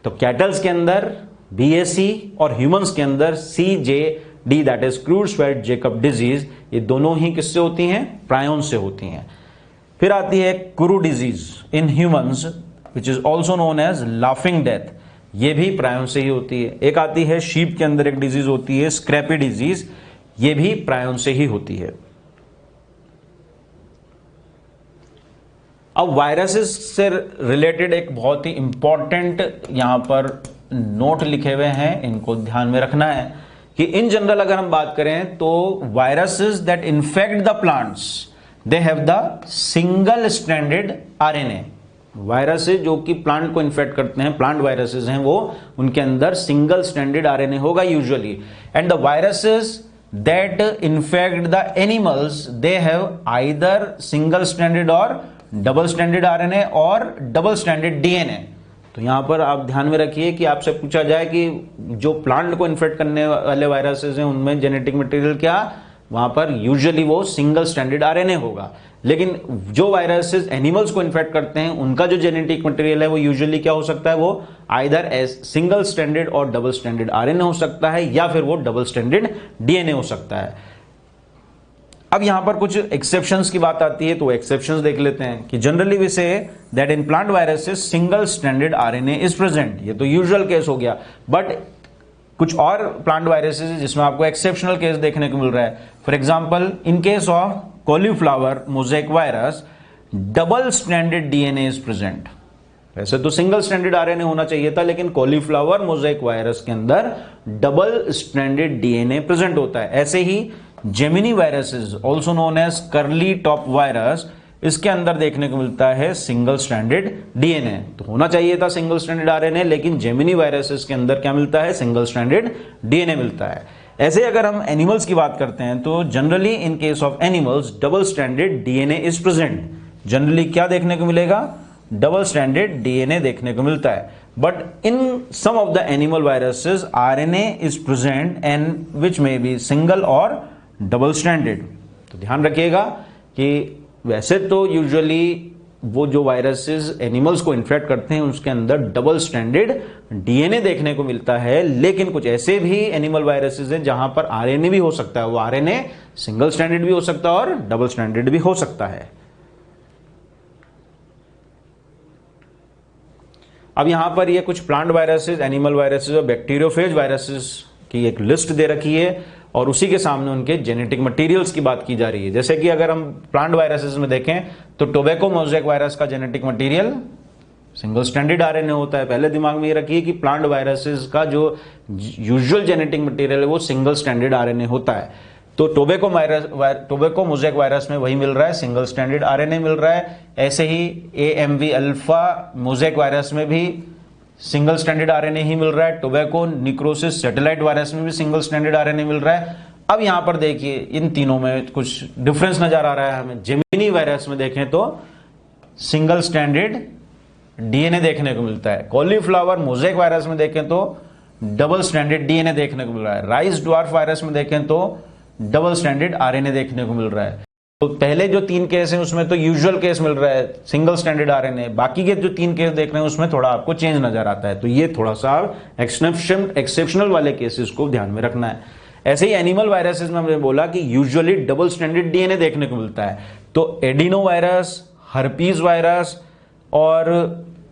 Speaker 1: तो kettles के अंदर BSE और humans के अंदर CJD, that is Creutzfeldt-Jakob disease, ये दोनों ही किससे होती हैं? प्रायोन से होती हैं। फिर आती है kuru disease in humans which is also known as laughing death, ये भी प्रायोन से ही होती है। एक आती है शीप के अंदर एक डिजीज होती है स्क्रैपी डिजीज, ये भी प्रायोन से ही होती है। अब वायरसेस से रिलेटेड एक बहुत ही इंपॉर्टेंट यहां पर नोट लिखे हुए हैं, इनको ध्यान में रखना है कि इन जनरल अगर हम बात करें तो viruses that infect the plants they have the single stranded RNA. Viruses जो कि प्लांट को इन्फेक्ट करते हैं, प्लांट वायरसेस हैं, वो उनके अंदर सिंगल स्ट्रैंडेड आरएनए होगा usually. And the viruses that infect the animals they have either single stranded और डबल स्ट्रैंडेड आरएनए और डबल स्ट्रैंडेड डीएनए। तो यहां पर आप ध्यान में रखिए कि आपसे पूछा जाए कि जो प्लांट को इन्फेक्ट करने वाले वायरसेस हैं उनमें जेनेटिक मटेरियल क्या, वहां पर यूजुअली वो सिंगल स्ट्रैंडेड आरएनए होगा। लेकिन जो वायरसेस एनिमल्स को इन्फेक्ट करते हैं उनका जो जेनेटिक मटेरियल है वो यूजुअली क्या हो सकता है, वो आइदर सिंगल स्ट्रैंडेड और डबल स्ट्रैंडेड आरएनए हो सकता है या फिर वो डबल स्ट्रैंडेड डीएनए हो सकता है। अब यहां पर कुछ एक्सेप्शंस की बात आती है, तो एक्सेप्शंस देख लेते हैं कि generally we say that in plant viruses single stranded RNA is present, ये तो यूजुअल केस हो गया। बट कुछ और प्लांट वायरसेस जिसमें आपको एक्सेप्शनल केस देखने को मिल रहा है। For example in case of cauliflower mosaic virus double stranded DNA is present. वैसे तो सिंगल स्ट्रैंडेड आरएनए होना चाहिए था, लेकिन कॉलीफ्लावर मोज़ेक वायरस के अंदर डबल स्ट्रैंडेड डीएनए प्रेजेंट होता है। ऐसे ही gemini viruses also known as curly top virus, इसके अंदर देखने को मिलता है सिंगल स्ट्रैंडेड डीएनए। तो होना चाहिए था सिंगल स्ट्रैंडेड आरएनए, लेकिन जेमिनी वायरसेस के अंदर क्या मिलता है, सिंगल स्ट्रैंडेड डीएनए मिलता है। ऐसे अगर हम एनिमल्स की बात करते हैं तो generally in case of animals double stranded DNA is present. Generally क्या देखने को मिलेगा, डबल स्ट्रैंडेड डीएनए देखने को मिलता है। But in some of the animal viruses RNA is present and which may be single और डबल स्ट्रैंडेड। तो ध्यान रखिएगा कि वैसे तो यूजुअली वो जो वायरसेस एनिमल्स को इन्फेक्ट करते हैं उसके अंदर डबल स्ट्रैंडेड डीएनए देखने को मिलता है, लेकिन कुछ ऐसे भी एनिमल वायरसेस हैं जहां पर आरएनए भी हो सकता है। वो आरएनए सिंगल स्ट्रैंडेड भी हो सकता है और डबल स्ट्रैंडेड भी हो सकता है। अब यहां पर ये कुछ प्लांट वायरसेस, एनिमल वायरसेस और बैक्टीरियोफेज वायरसेस की एक लिस्ट दे रखी है और उसी के सामने उनके जेनेटिक मटेरियल्स की बात की जा रही है। जैसे कि अगर हम प्लांट वायरसेस में देखें तो टोबैको मोज़ेक वायरस का genetic material single stranded RNA होता है। पहले दिमाग में ये रखिए कि प्लांट वायरसेस का जो यूजुअल जेनेटिक मटेरियल है वो सिंगल स्ट्रैंडेड आरएनए होता है। तो टोबैको मोज़ेक वायरस में वही मिल रहा है, सिंगल स्ट्रैंडेड आरएनए मिल रहा है। ऐसे ही AMV अल्फा मोज़ेक वायरस में भी सिंगल स्ट्रैंडेड आरएनए ही मिल रहा है। टोबैको निक्रोसिस सैटेलाइट वायरस में भी सिंगल स्ट्रैंडेड आरएनए मिल रहा है। अब यहां पर देखिए इन तीनों में कुछ डिफरेंस नजर आ रहा है हमें। जेमिनी वायरस में देखें तो सिंगल स्ट्रैंडेड डीएनए देखने को मिलता है। कॉलीफ्लावर मोज़ेक वायरस में देखें तो डबल स्ट्रैंडेड डीएनए देखने को मिल रहा है। राइस ड्वार्फ वायरस में देखें तो डबल स्ट्रैंडेड आरएनए देखने को मिल रहा है। तो पहले जो 3 केस हैं उसमें तो यूजुअल केस मिल रहा है सिंगल स्टैंडर्ड आरएनए, बाकी के जो 3 केस देख रहे हैं उसमें थोड़ा आपको चेंज नजर आता है। तो ये थोड़ा सा एक्सेप्शनल वाले केसेस को ध्यान में रखना है। ऐसे ही एनिमल वायरसेस में हमने बोला कि यूजुअली डबल स्टैंडर्ड डीएनए देखने को मिलता है। तो एडिनो वायरस, हर्पीज वायरस और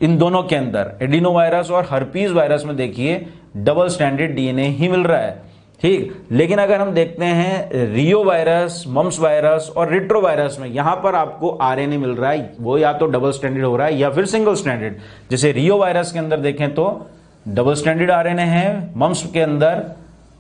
Speaker 1: इन दोनों के अंदर एडिनो वायरस और हर्पीज वायरस में देखिए डबल स्टैंडर्ड डीएनए ही मिल रहा है, ठीक। लेकिन अगर हम देखते हैं रियो वायरस, मम्स वायरस और रिट्रो वायरस में, यहां पर आपको आरएनए मिल रहा है, वो या तो डबल स्टैंडर्ड हो रहा है या फिर सिंगल स्टैंडर्ड। जैसे रियो वायरस के अंदर देखें तो डबल स्ट्रैंडेड आरएनए है, मम्प्स के अंदर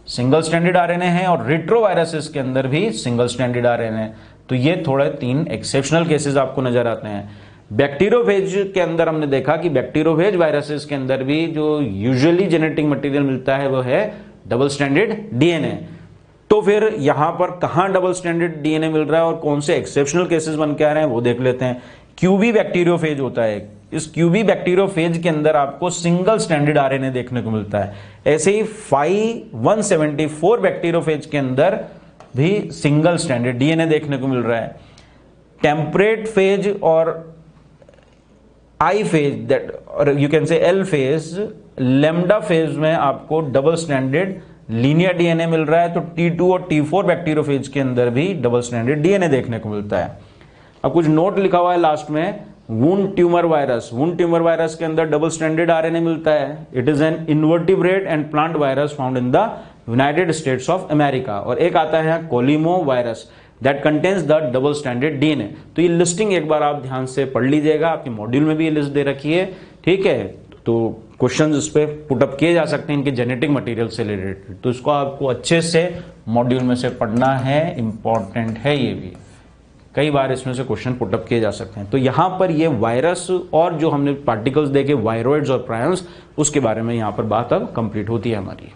Speaker 1: सिंगल स्ट्रैंडेड आरएनए है और रेट्रोवायरसेस के अंदर भी सिंगल स्ट्रैंडेड आरएनए। तो ये थोड़े 3 एक्सेप्शनल केसेस आपको नजर आते हैं। बैक्टीरियोफेज के अंदर हमने देखा कि बैक्टीरियोफेज वायरसेस के अंदर भी जो यूजुअली जेनेटिक मटेरियल मिलता है वो है डबल स्ट्रैंडेड डीएनए। तो फिर यहां पर कहां डबल स्ट्रैंडेड डीएनए मिल रहा है और कौन से एक्सेप्शनल केसेस बन के आ रहे हैं वो देख लेते हैं। क्यूबी बैक्टीरियोफेज होता है, इस क्यूबी बैक्टीरियोफेज के अंदर आपको सिंगल स्ट्रैंडेड आरएनए देखने को मिलता है। ऐसे ही 174 बैक्टीरियोफेज के अंदर भी सिंगल स्ट्रैंडेड डीएनए देखने को मिल रहा है। टेम्परेट फेज और आई फेज दैट और यू कैन से एल फेज, लेमडा फेज में आपको डबल स्ट्रैंडेड लीनियर डीएनए मिल रहा है। तो T2 और T4 बैक्टीरियोफेज के अंदर भी डबल स्ट्रैंडेड डीएनए देखने को मिलता है। अब कुछ नोट लिखा हुआ है लास्ट में, wound tumour virus. Wound tumour virus के अंदर डबल स्ट्रैंडेड आरएनए मिलता है। It is an invertebrate and plant virus found in the United States of America. और एक आता है caulimo virus that contains the double stranded DNA. तो ये लिस्टिंग एक बार आप ध्यान से पढ़ लीजिएगा, आपके मॉड्यूल में भी ये लिस्ट दे रखी है, ठीक है। तो क्वेश्चंस इस पे पुटअप किए जा सकते हैं इनके जेनेटिक मटेरियल से रिलेटेड। तो इसको आपको अच्छे से मॉड्यूल में से पढ़ना है, इंपॉर्टेंट है ये भी। कई बार इसमें से क्वेश्चन पुटअप किए जा सकते हैं। तो यहां पर ये वायरस और जो हमने पार्टिकल्स देखे वायरोइड्स और प्रायंस, उसके बारे में यहां पर बात अब कंप्लीट होती है हमारी।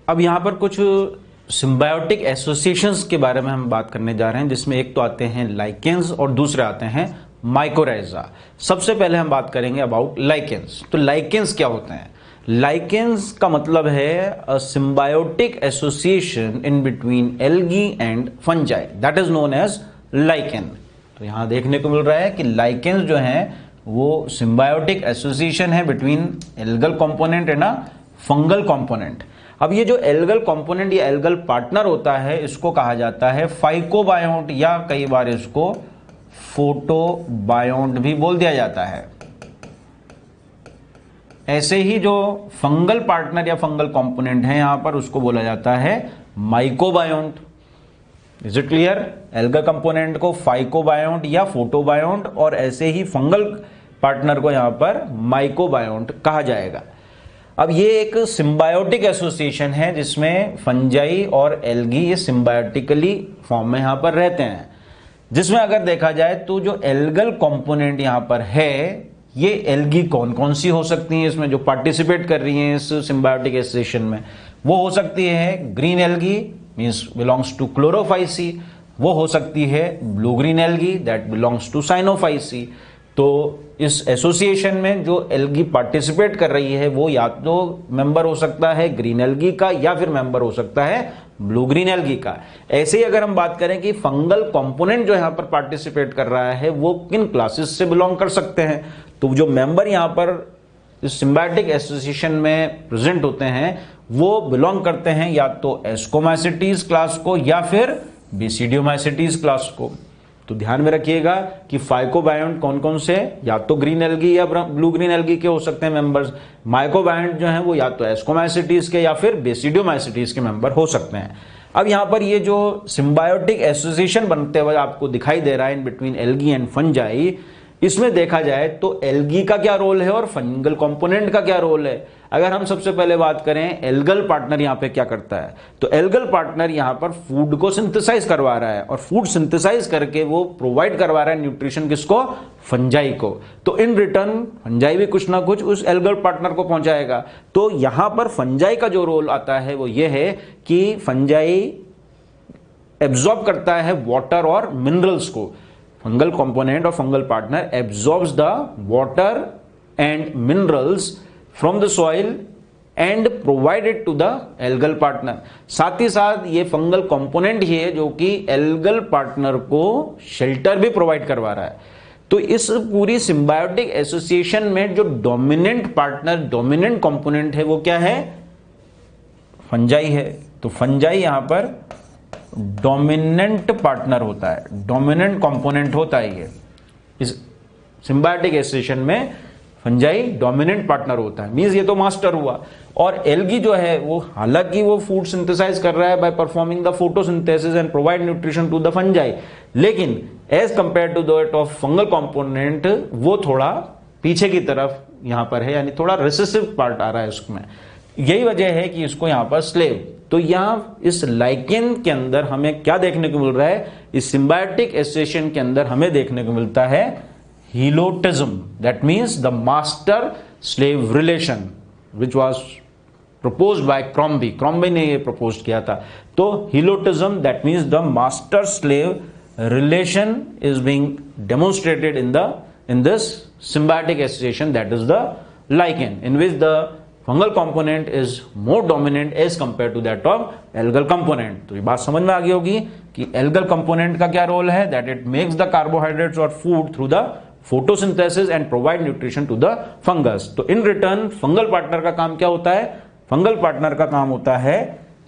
Speaker 1: अब यहां पर कुछ सिम्बायोटिक एसोसिएशंस के बारे में हम बात करने जा रहे हैं, जिसमें एक तो आते हैं लाइकेंस और दूसरे आते हैं माइकोराइजा। सबसे पहले हम बात करेंगे अबाउट लाइकेंस। तो लाइकेंस क्या होते हैं? लाइकेंस का मतलब है a symbiotic association in between algae and fungi, that is known as lichen. तो यहां देखने को मिल रहा है कि लाइकेंस जो है वो सिम्बायोटिक एसोसिएशन है between algal component and a fungal component. अब ये जो एल्गल कंपोनेंट या एल्गल पार्टनर होता है, इसको कहा जाता है फाइकोबायोन्ट या कई बार इसको फोटोबायोन्ट भी बोल दिया जाता है। ऐसे ही जो फंगल पार्टनर या फंगल कंपोनेंट है यहां पर, उसको बोला जाता है mycobiont. Is it clear? Algal component को फाइकोबायोन्ट या फोटोबायोन्ट और ऐसे ही फंगल पार्टनर को यहां पर माइकोबायोन्ट कहा जाएगा। अब ये एक सिम्बायोटिक एसोसिएशन है जिसमें फंजाई और एल्गी ये सिम्बायोटिकली फॉर्म में यहां पर रहते हैं, जिसमें अगर देखा जाए तो जो एल्गल कंपोनेंट यहां पर है, ये एल्गी कौन कौन सी हो सकती हैं इसमें जो पार्टिसिपेट कर रही हैं इस सिम्बायोटिक एसोसिएशन में? वो हो सकती है green algae, means belongs to Chlorophyceae. वो हो सकती है blue green algae, that belongs to Cyanophyceae. तो इस एसोसिएशन में जो एल्गी पार्टिसिपेट कर रही है वो या तो मेंबर हो सकता है ग्रीन एल्गी का या फिर मेंबर हो सकता है ब्लू ग्रीन एल्गी का। ऐसे ही अगर हम बात करें कि फंगल कंपोनेंट जो यहां पर पार्टिसिपेट कर रहा है वो किन क्लासेस से बिलोंग कर सकते हैं, तो जो मेंबर यहां पर इस सिम्बायोटिक एसोसिएशन में प्रेजेंट होते हैं वो बिलोंग करते हैं या तो एस्कोमाइसिटीज क्लास को या फिर बेसिडियोमाइसिटीज क्लास को। तो ध्यान में रखिएगा कि फाइकोबायोन्ट कौन कौन से, या तो ग्रीन एल्गी या ब्लू ग्रीन एल्गी के हो सकते हैं मेंबर्स। माइकोबायोन्ट जो है वो या तो एस्कोमाइसिटीज के या फिर बेसिडियोमाइसिटीज के मेंबर हो सकते हैं। अब यहां पर ये जो सिम्बायोटिक एसोसिएशन बनते हुए आपको दिखाई दे रहा है इन बिटवीन एल्गी एंड फंजाई, इसमें देखा जाए तो एल्गी का क्या रोल है और फंगल कंपोनेंट का क्या रोल है। अगर हम सबसे पहले बात करें एल्गल पार्टनर यहां पे क्या करता है, तो एल्गल पार्टनर यहां पर फूड को सिंथेसाइज करवा रहा है और फूड सिंथेसाइज करके वो प्रोवाइड करवा रहा है न्यूट्रिशन किसको? फंजाई को। तो इन रिटर्न फंजाई भी कुछ ना कुछ उस एल्गल पार्टनर को पहुंचाएगा। तो यहां पर फंजाई का जो रोल आता है वो ये है कि फंजाई एब्जॉर्ब करता है वाटर और मिनरल्स को। फंगल कंपोनेंट और fungal partner absorbs the water and minerals from the soil and provided to the algal partner. साथ ही साथ ये फंगल कंपोनेंट ही है जो कि एल्गल पार्टनर को शेल्टर भी प्रोवाइड करवा रहा है। तो इस पूरी सिम्बायोटिक एसोसिएशन में जो डोमिनेंट पार्टनर, डोमिनेंट कंपोनेंट है वो क्या है? फंजाई है। तो फंजाई यहां पर डोमिनेंट पार्टनर होता है, डोमिनेंट कंपोनेंट होता है। ये इस सिम्बायोटिक एसोसिएशन में फंजाई डोमिनेंट पार्टनर होता है, मींस ये तो मास्टर हुआ। और एल्गी जो है वो हालांकि वो फूड सिंथेसाइज कर रहा है by performing the photosynthesis and provide nutrition to the fungi, लेकिन as compare to that of fungal component वो थोड़ा पीछे की तरफ यहां पर है, यानी थोड़ा रिसेसिव पार्ट आ रहा है उसमें। यही वजह है कि इसको यहां पर स्लेव। तो यहां इस लाइकेन के अंदर हमें क्या देखने को मिल रहा है, इस सिम्बायोटिक एसोसिएशन के अंदर हमें देखने को मिलता है helotism, that means the master slave relation which was proposed by Crombie ने ये प्रपोज किया था। तो helotism that means the master slave relation is being demonstrated in this symbiotic association, that is the lichen, in which the fungal component is more dominant as compared to that of algal component। तो ये बात समझ में आ गई होगी कि algal component का क्या रोल है, that it makes the carbohydrates or food through the photosynthesis and provide nutrition to the fungus। तो in return fungal partner का काम क्या होता है, फंगल पार्टनर का काम होता है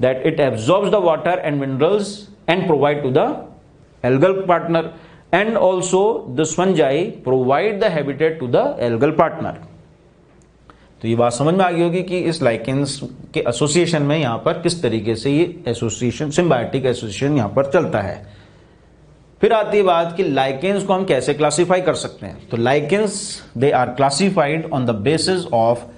Speaker 1: that it absorbs the water and minerals and provide to the algal partner, and also the fungi provide the habitat to the algal partner। तो ये बात समझ में आ गई होगी कि इस लाइकेंस के एसोसिएशन में यहां पर किस तरीके से ये एसोसिएशन, सिम्बायोटिक एसोसिएशन यहां पर चलता है। फिर आती है बात कि लाइकेंस को हम कैसे क्लासिफाई कर सकते हैं। तो lichens they are classified on the basis of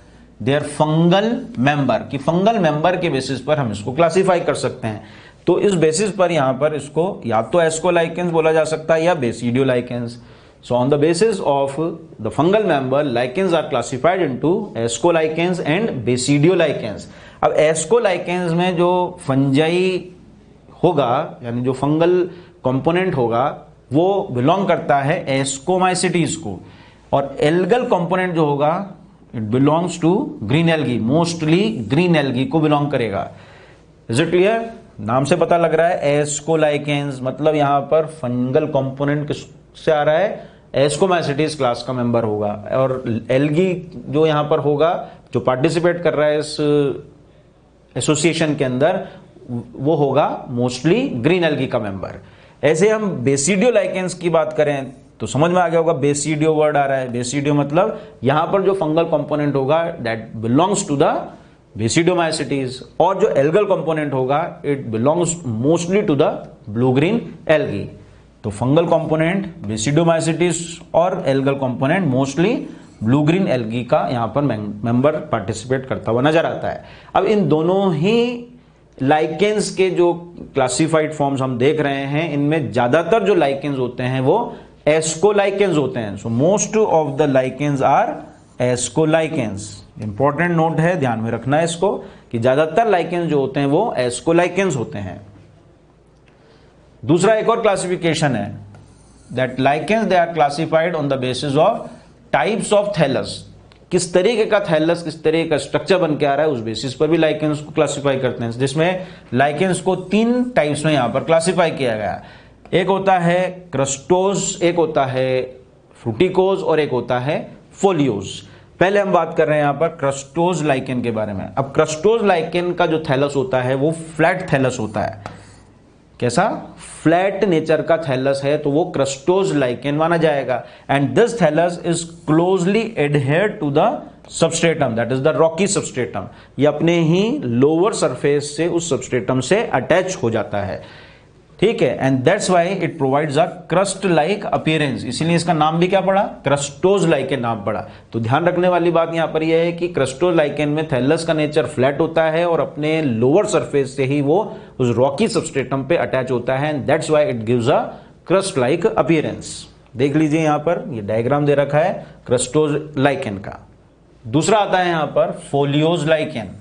Speaker 1: their fungal member, कि फंगल मेंबर के बेसिस पर हम इसको क्लासिफाई कर सकते हैं। तो इस बेसिस पर यहां पर इसको या तो एस्कोलाइकेंस बोला जा सकता है या basidiolichens. So on the basis of the fungal member lichens are classified into ascolichens and basidiolichens. अब एस्कोलाइकेंस में जो फंजाई होगा, यानी जो फंगल कंपोनेंट होगा, वो बिलोंग करता है एस्कोमाइसिटीज को, और एल्गल कंपोनेंट जो होगा it belongs to green algae, mostly green algae को बिलोंग करेगा। Is it clear? नाम से पता लग रहा है एस्कोलाइकेंस, मतलब यहां पर फंगल कंपोनेंट किससे आ रहा है, एस्कोमाइसिटीज क्लास का मेंबर होगा, और एल्गी जो यहां पर होगा, जो पार्टिसिपेट कर रहा है इस एसोसिएशन के अंदर, वो होगा मोस्टली ग्रीन एल्गी का मेंबर। ऐसे हम बेसिडियोलाइकेंस की बात करें तो समझ में आ गया होगा, बेसिडियो वर्ड आ रहा है। बेसिडियो मतलब यहां पर जो फंगल कंपोनेंट होगा that belongs to the Basidiomycetes, और जो एल्गल कंपोनेंट होगा it belongs mostly to the blue green algae. तो फंगल कंपोनेंट बेसिडियोमाइसिटीज और algal component mostly blue green algae का यहां पर मेंबर पार्टिसिपेट करता हुआ नजर आता है। अब इन दोनों ही लाइकेंस के जो क्लासिफाइड फॉर्म्स हम देख रहे हैं, इनमें ज्यादातर जो लाइकेंस होते हैं वो एस्कोलाइकेंस होते हैं। So most of the lichens are ascolichens. Important note है, ध्यान में रखना है इसको, कि ज्यादातर लाइकेंस जो होते हैं वो एस्कोलाइकेंस होते हैं। दूसरा एक और क्लासिफिकेशन है that lichens they are classified on the basis of types of thallus. किस तरीके का थैलस, किस तरीके का स्ट्रक्चर बन के आ रहा है, उस बेसिस पर भी लाइकेंस को क्लासिफाई करते हैं, जिसमें लाइकेंस को 3 टाइप्स में यहां पर क्लासिफाई किया गया है। एक होता है क्रस्टोज, एक होता है फ्रूटिकोज, और एक होता है फोलियोज। पहले हम बात कर रहे हैं यहां पर क्रस्टोज लाइकेन के बारे में। अब क्रस्टोज लाइकेन का जो थैलस होता है वो फ्लैट थैलस होता है। कैसा? फ्लैट नेचर का थैलस है, तो वो क्रस्टोज लाइकेन माना जाएगा। And this thallus is closely adhered to the substratum, that is the rocky substratum. ये अपने ही लोअर सरफेस से उस सबस्ट्रेटम से अटैच हो जाता है, ठीक है। And that's why it provides a crust like appearance, इसीलिए इसका नाम भी क्या पड़ा, क्रस्टोज लाइकेन नाम पड़ा। तो ध्यान रखने वाली बात यहां पर यह है कि क्रस्टोज लाइकेन में थैलस का नेचर फ्लैट होता है और अपने लोअर सरफेस से ही वो उस रॉकी सबस्ट्रेटम पे अटैच होता है, and that's why it gives a crust like appearance. देख लीजिए यहां पर ये डायग्राम दे रखा है क्रस्टोज लाइकेन का। दूसरा आता है यहां पर foliose lichen.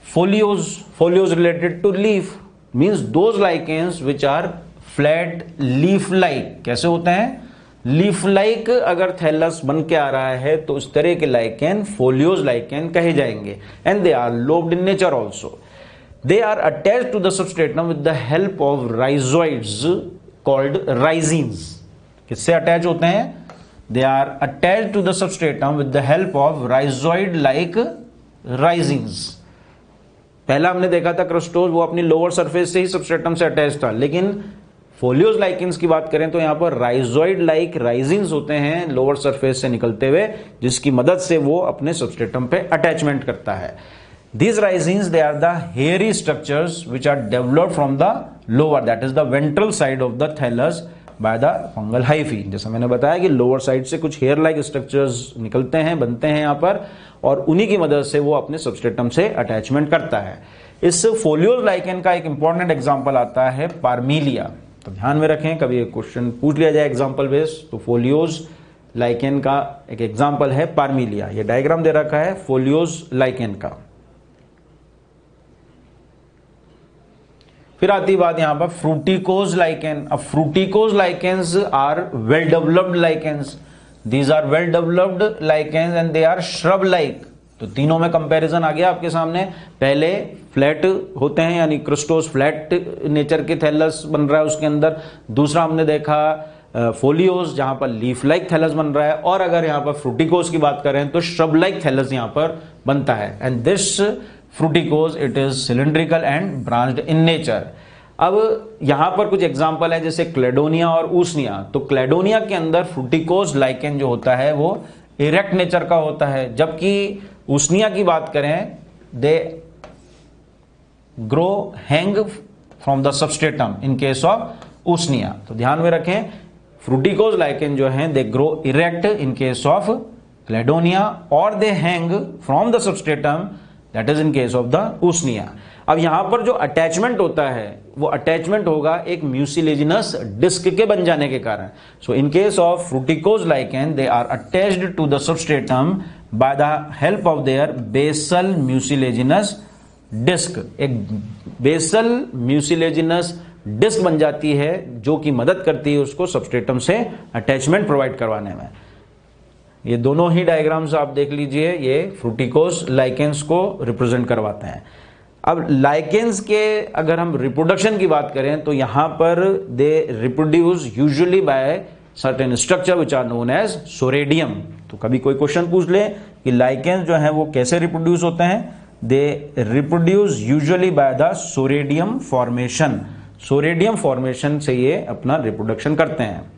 Speaker 1: Foliose related to leaf, means those lichens which are flat leaf like। कैसे होते हैं? लीफ लाइक अगर थैलस बन के आ रहा है तो उस तरह के लाइकेन फोलियोज लाइकेन कहे जाएंगे। And they are lobed in nature also. They are attached to the substratum with the help of rhizoids called rhizines. किससे अटैच होते हैं? They are attached to the substratum with the help of rhizoid like rhizines. पहला हमने देखा था crustose, वो अपनी lower surface से ही सबस्ट्रेटम से अटैच था, लेकिन फोलियोज लाइकेंस की बात करें तो यहां पर राइजोइड लाइक राइजिन्स होते हैं लोअर सरफेस से निकलते हुए, जिसकी मदद से वो अपने सबस्ट्रेटम पे अटैचमेंट करता है। These raisins, they are the hairy structures which are developed from the lower, that is the ventral side of the thallus, bye the fungal hyphae. जैसा मैंने बताया कि लोअर साइड से कुछ हेयर लाइक स्ट्रक्चर्स निकलते हैं, बनते हैं यहाँ पर, और उन्हीं की मदद से वो अपने सबस्ट्रेटम से अटैचमेंट करता है। इस फोलियोल लाइकेन का एक इंपॉर्टेंट एग्जाम्पल आता है पार्मीलिया। तो ध्यान में रखें, कभी एक क्वेश्चन पूछ लिया जाए एग्जाम्पल बेस, तो फोलियोज लाइकेन का एक एग्जाम्पल है पार्मीलिया। ये डायग्राम दे रखा है फोलियोज लाइकेन का। फिर आती बात यहां पर फ्रूटिकोज लाइकेन। अब fruticose lichens are well developed lichens, these are well developed lichens and they are shrub like. तो तीनों में कंपैरिजन आ गया आपके सामने। पहले फ्लैट होते हैं, यानी क्रिस्टोस फ्लैट नेचर के थैलस बन रहा है उसके अंदर। दूसरा हमने देखा फोलियोस, जहां पर लीफ लाइक थैलस बन रहा है। और अगर यहां पर फ्रूटिकोज की बात करें तो श्रब लाइक थैलस यहां पर बनता है। And this फ्रूटिकोज it is cylindrical and branched in nature. अब यहां पर कुछ एग्जांपल है, जैसे क्लेडोनिया और ऊसनिया। तो क्लेडोनिया के अंदर फ्रूटिकोज लाइकेन जो होता है वो इरेक्ट नेचर का होता है, जबकि ऊसनिया की बात करें they grow hang from the substratum in case of Usnea. तो ध्यान में रखें, फ्रूटिकोज लाइकेन जो है they grow erect in case of Cladonia, और they hang from the substratum that is in case of the Usnea. अब यहां पर जो अटैचमेंट होता है वो अटैचमेंट होगा एक म्यूसिलेजिनस डिस्क के बन जाने के कारण। So in case of fruticose lichen they are attached to the substratum by the help of their basal mucilaginous disc. एक बेसल म्यूसिलेजिनस डिस्क बन जाती है जो कि मदद करती है उसको सबस्ट्रेटम से अटैचमेंट प्रोवाइड करवाने में। ये दोनों ही डायग्राम्स आप देख लीजिए, ये फ्रूटिकोज लाइकेन्स को रिप्रेजेंट करवाते हैं। अब लाइकेन्स के अगर हम रिप्रोडक्शन की बात करें तो यहां पर they reproduce usually by certain structure which are known as soredium. तो कभी कोई क्वेश्चन पूछ ले कि लाइकेन्स जो है वो कैसे रिप्रोड्यूस होते हैं, they reproduce usually by the soredium formation. Soredium formation से ये अपना रिप्रोडक्शन करते हैं।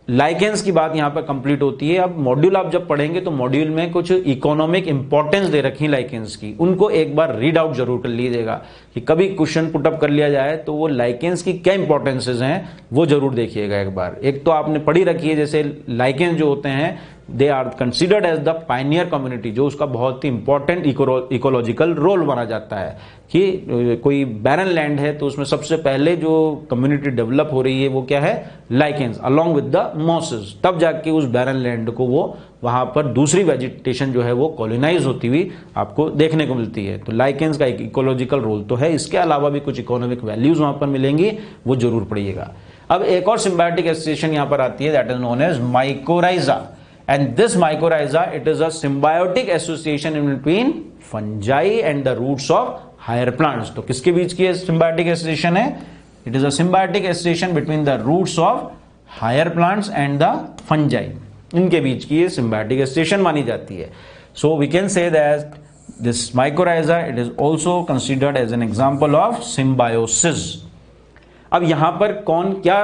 Speaker 1: लाइकेन्स की बात यहां पर कंप्लीट होती है। अब मॉड्यूल आप जब पढ़ेंगे तो मॉड्यूल में कुछ इकोनॉमिक इंपॉर्टेंस दे रखी लाइकेन्स की, उनको एक बार रीड आउट जरूर कर लीजिएगा कि कभी क्वेश्चन पुटअप कर लिया जाए तो वो लाइकेन्स की क्या इंपॉर्टेंसेज हैं वो जरूर देखिएगा एक बार। एक तो आपने पढ़ी रखी है, जैसे लाइकेन्स जो होते हैं they are considered as the pioneer community, जो उसका बहुत ही इंपॉर्टेंट इकोलॉजिकल रोल माना जाता है कि कोई बैरन लैंड है तो उसमें सबसे पहले जो कम्युनिटी डेवलप हो रही है वो क्या है, lichens along with the mosses. तब जाके उस बैरन लैंड को वो वहां पर दूसरी वेजिटेशन जो है वो कॉलोनाइज होती हुई आपको देखने को मिलती है। तो लाइकेन्स का एक इकोलॉजिकल रोल तो है, इसके अलावा भी कुछ इकोनॉमिक वैल्यूज वहां पर मिलेंगी, वो जरूर पढ़िएगा। अब एक और सिम्बायोटिक एसोसिएशन यहां पर आती है, that is known as mycorrhiza. And this mycorrhiza, it is a symbiotic association in between fungi and the roots of higher plants. तो किसके बीच की symbiotic association है? It is a symbiotic association between the roots of higher plants and the fungi. इनके बीच की ये symbiotic association मानी जाती है। So we can say that this mycorrhiza, it is also considered as an example of symbiosis. अब यहां पर कौन क्या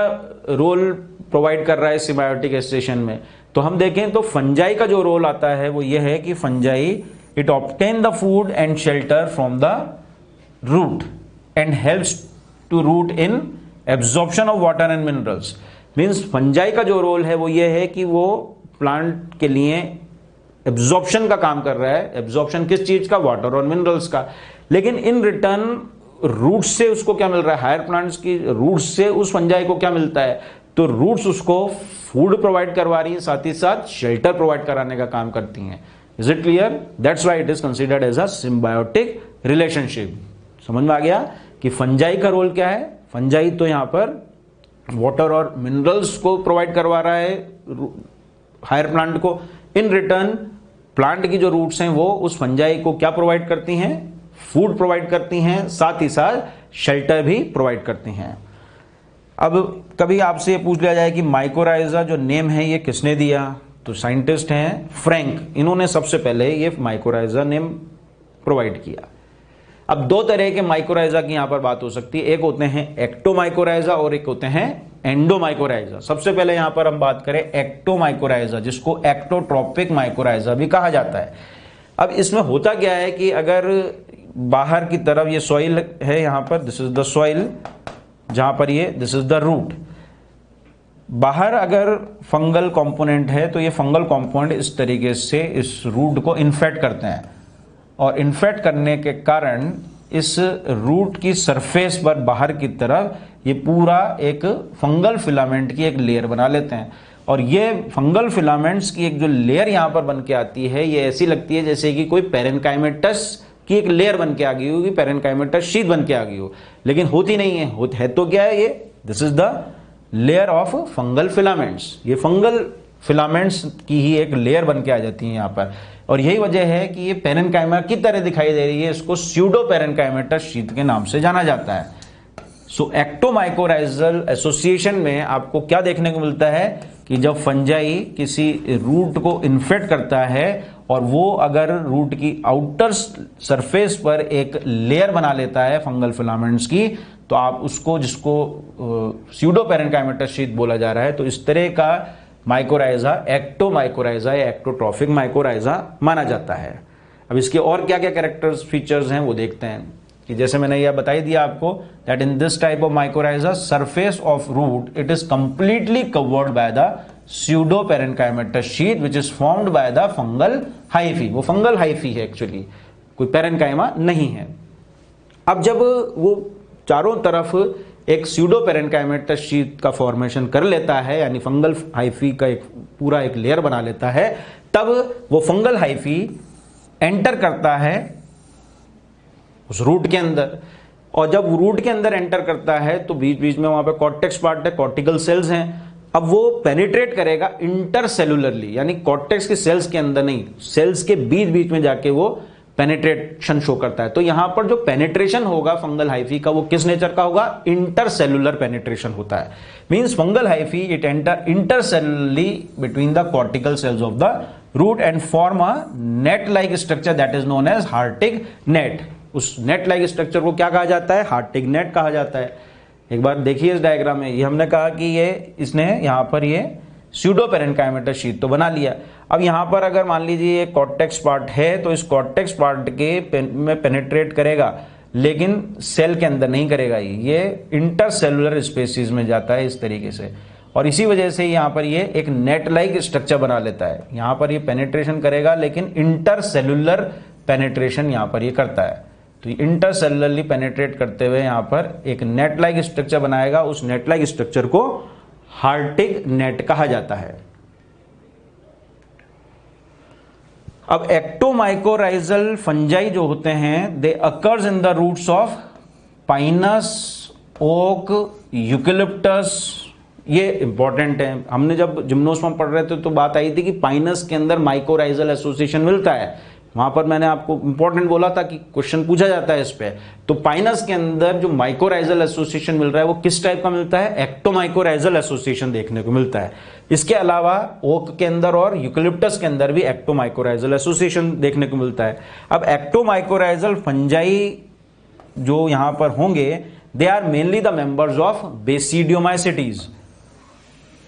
Speaker 1: रोल प्रोवाइड कर रहा है सिम्बायोटिक एसोसिएशन में, तो हम देखें तो फंजाई का जो रोल आता है वो ये है कि fungi it obtain the food and shelter from the root and helps to root in absorption of water and minerals. Means fungi का जो रोल है वो ये है कि वो प्लांट के लिए एब्जॉर्प्शन का काम कर रहा है। एब्जॉर्प्शन किस चीज का, वाटर और मिनरल्स का। लेकिन इन रिटर्न रूट्स से उसको क्या मिल रहा है, हायर प्लांट्स की रूट्स से उस फंजाई को क्या मिलता है, तो रूट्स उसको फूड प्रोवाइड करवा रही हैं, साथ ही साथ शेल्टर प्रोवाइड कराने का काम करती हैं। Is it clear? That's why it is considered as a symbiotic relationship. समझ में आ गया कि फंजाई का रोल क्या है। फंजाई तो यहां पर वाटर और मिनरल्स को प्रोवाइड करवा रहा है हायर प्लांट को, इन रिटर्न प्लांट की जो रूट्स हैं वो उस फंजाई को क्या प्रोवाइड करती हैं, फूड प्रोवाइड करती हैं, साथ ही साथ शेल्टर भी प्रोवाइड करती हैं। अब कभी आपसे ये पूछ लिया जाए कि माइकोराइजा जो नेम है ये किसने दिया, तो साइंटिस्ट हैं फ्रैंक, इन्होंने सबसे पहले ये माइकोराइजा नेम प्रोवाइड किया। अब दो तरह के माइकोराइजा की यहां पर बात हो सकती है, एक होते हैं एक्टोमाइकोराइजा और एक होते हैं एंडोमाइकोराइजा। सबसे पहले यहां पर हम बात करें एक्टोमाइकोराइजा, जिसको एक्टोट्रोपिक माइकोराइजा भी कहा जाता है। अब इसमें होता क्या है कि अगर बाहर की तरफ ये सॉइल है, यहां पर दिस इज द सॉइल जहां पर ये दिस इज द रूट। बाहर अगर फंगल कंपोनेंट है तो ये फंगल कंपोनेंट इस तरीके से इस रूट को इन्फेक्ट करते हैं, और इन्फेक्ट करने के कारण इस रूट की सरफेस पर बाहर की तरफ ये पूरा एक फंगल फिलामेंट की एक लेयर बना लेते हैं। और ये फंगल फिलामेंट्स की एक जो लेयर यहाँ पर बन के आती है, ये ऐसी लगती है जैसे कि कोई पेरेन्काइमेटस की एक लेयर बन के आ गई होगी, पेरेन्काइमेटस शीट बन के आ गई हो, लेकिन होती नहीं है। है तो क्या है ये, this is the layer of fungal filaments. ये फंगल फिलामेंट्स की ही एक लेयर बन के आ जाती है यहाँ पर, और यही वजह है कि ये पेरेन्काइमा की तरह दिखाई दे रही है। इसको स्यूडो पेरेन्काइमेटस शीट के नाम से जाना जाता है। सो एक्टोमाइकोराइजल एसोसिएशन में आपको क्या देखने को मिलता है कि जब फंजाई किसी रूट को इन्फेक्ट करता है और वो अगर रूट की आउटर सरफेस पर एक लेयर बना लेता है फंगल फिलामेंट्स की, तो आप उसको, जिसको स्यूडो पेरेन्काइमेटस शीट बोला जा रहा है, तो इस तरह का माइकोराइजा एक्टोमाइकोराइजा या एक्टोट्रॉफिक माइकोराइजा माना जाता है। अब इसके और क्या क्या कैरेक्टर्स फीचर्स हैं वो देखते हैं। कि जैसे मैंने यह बताई दिया आपको that in this type of mycorrhiza surface of root it is completely covered by the pseudo parenchymatous sheet which is formed by the fungal hyphae. वो फंगल हाइफी है एक्चुअली, कोई पेरेन्काइमा नहीं है। अब जब वो चारों तरफ एक स्यूडो पेरेन्काइमेटस शीट का फॉर्मेशन कर लेता है, यानी फंगल हाइफी का एक पूरा एक लेयर बना लेता है, तब वो फंगल हाइफी एंटर करता है उस रूट के अंदर। और जब रूट के अंदर एंटर करता है तो बीच बीच में वहां पे कॉर्टेक्स पार्ट है, कॉर्टिकल सेल्स हैं। अब वो पेनिट्रेट करेगा इंटरसेलुलरली, यानी कॉर्टेक्स के सेल्स के अंदर नहीं, सेल्स के बीच बीच में जाके वो पेनिट्रेशन शो करता है। तो यहां पर जो पेनिट्रेशन होगा फंगल हाइफी का, वो किस नेचर का होगा, इंटरसेलुलर पेनिट्रेशन होता है। Means fungal hyphae it enter intercellularly between the cortical cells of the root and form a net like structure that is known as Hartig net. उस नेट लाइक स्ट्रक्चर को क्या कहा जाता है, हार्टिग नेट कहा जाता है। एक बार देखिए इस डायग्राम में, ये हमने कहा कि ये इसने यहां पर ये स्यूडो पेरेन्काइमेटस शीट तो बना लिया। अब यहां पर अगर मान लीजिए ये कॉर्टेक्स पार्ट है, तो इस कॉर्टेक्स पार्ट के में पेनिट्रेट करेगा, लेकिन सेल के अंदर नहीं करेगा। ये इंटरसेलुलर स्पेसीज में जाता है इस तरीके से, और इसी वजह से यहां पर ये एक नेट लाइक स्ट्रक्चर बना लेता है। यहां पर ये पेनिट्रेशन करेगा, लेकिन इंटरसेलुलर पेनिट्रेशन यहां पर ये करता है। तो इंटरसेलुलरली पेनिट्रेट करते हुए यहां पर एक नेट लाइक स्ट्रक्चर बनाएगा। उस नेट लाइक स्ट्रक्चर को हार्टिग नेट कहा जाता है। अब एक्टोमाइकोराइजल फंजाई जो होते हैं, they occurs in the roots of Pinus, oak, eucalyptus. ये इंपॉर्टेंट है, हमने जब जिम्नोस्पर्म पढ़ रहे थे तो बात आई थी कि पाइनस के अंदर माइकोराइजल एसोसिएशन मिलता है। वहां पर मैंने आपको इंपॉर्टेंट बोला था कि क्वेश्चन पूछा जाता है इस पे। तो पाइनस के अंदर जो माइकोराइजल एसोसिएशन मिल रहा है वो किस टाइप का मिलता है, एक्टोमाइकोराइजल एसोसिएशन देखने को मिलता है। इसके अलावा ओक के अंदर और यूकेलिप्टस के अंदर भी एक्टोमाइकोराइजल एसोसिएशन देखने को मिलता है। अब एक्टोमाइकोराइजल फंजाई जो यहां पर होंगे, they are mainly the members of basidiomycetes,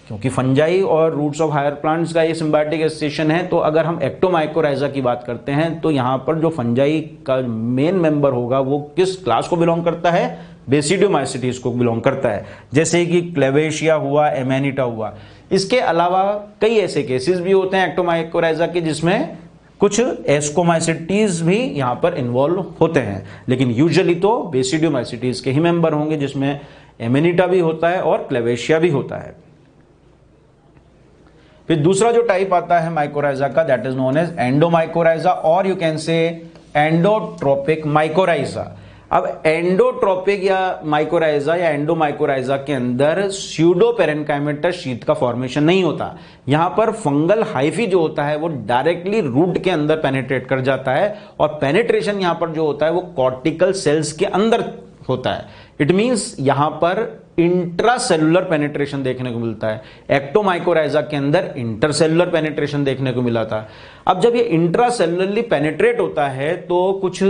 Speaker 1: क्योंकि फंजाई और रूट्स ऑफ हायर प्लांट्स का ये सिम्बायोटिक एसोसिएशन है। तो अगर हम एक्टोमाइकोराइजा की बात करते हैं तो यहां पर जो फंजाई का मेन मेंबर होगा वो किस क्लास को बिलोंग करता है, बेसिडियोमाइसिटीज को बिलोंग करता है, जैसे कि क्लेवेशिया हुआ, एमेनिटा हुआ। इसके अलावा कई ऐसे केसेस भी होते हैं एक्टोमाइकोराइजा के जिसमें कुछ एस्कोमाइसिटीज भी यहां पर इन्वॉल्व होते हैं, लेकिन यूजुअली तो बेसिडियोमाइसिटीज के ही मेंबर होंगे, जिसमें एमेनिटा भी होता है और क्लेवेशिया भी होता है। फिर दूसरा जो टाइप आता है माइकोराइजा का, दैट इज नोन एज एंडोमाइकोराइजा, और यू कैन से एंडोट्रोपिक माइकोराइजा। अब एंडोट्रोपिक या माइकोराइजा या एंडोमाइकोराइजा के अंदर स्यूडो पेरेन्काइमेटस शीट का फॉर्मेशन नहीं होता। यहां पर फंगल हाइफी जो होता है वो डायरेक्टली रूट के अंदर पेनिट्रेट कर जाता है, और पेनिट्रेशन यहां पर जो होता है वो कॉर्टिकल सेल्स के अंदर होता है। इट मींस यहां पर इंट्रासेलुलर पेनिट्रेशन देखने को मिलता है। एक्टोमाइकोराइजा के अंदर इंटरसेलुलर पेनिट्रेशन देखने को मिला था। अब जब ये इंट्रासेलुलरली पेनिट्रेट होता है तो कुछ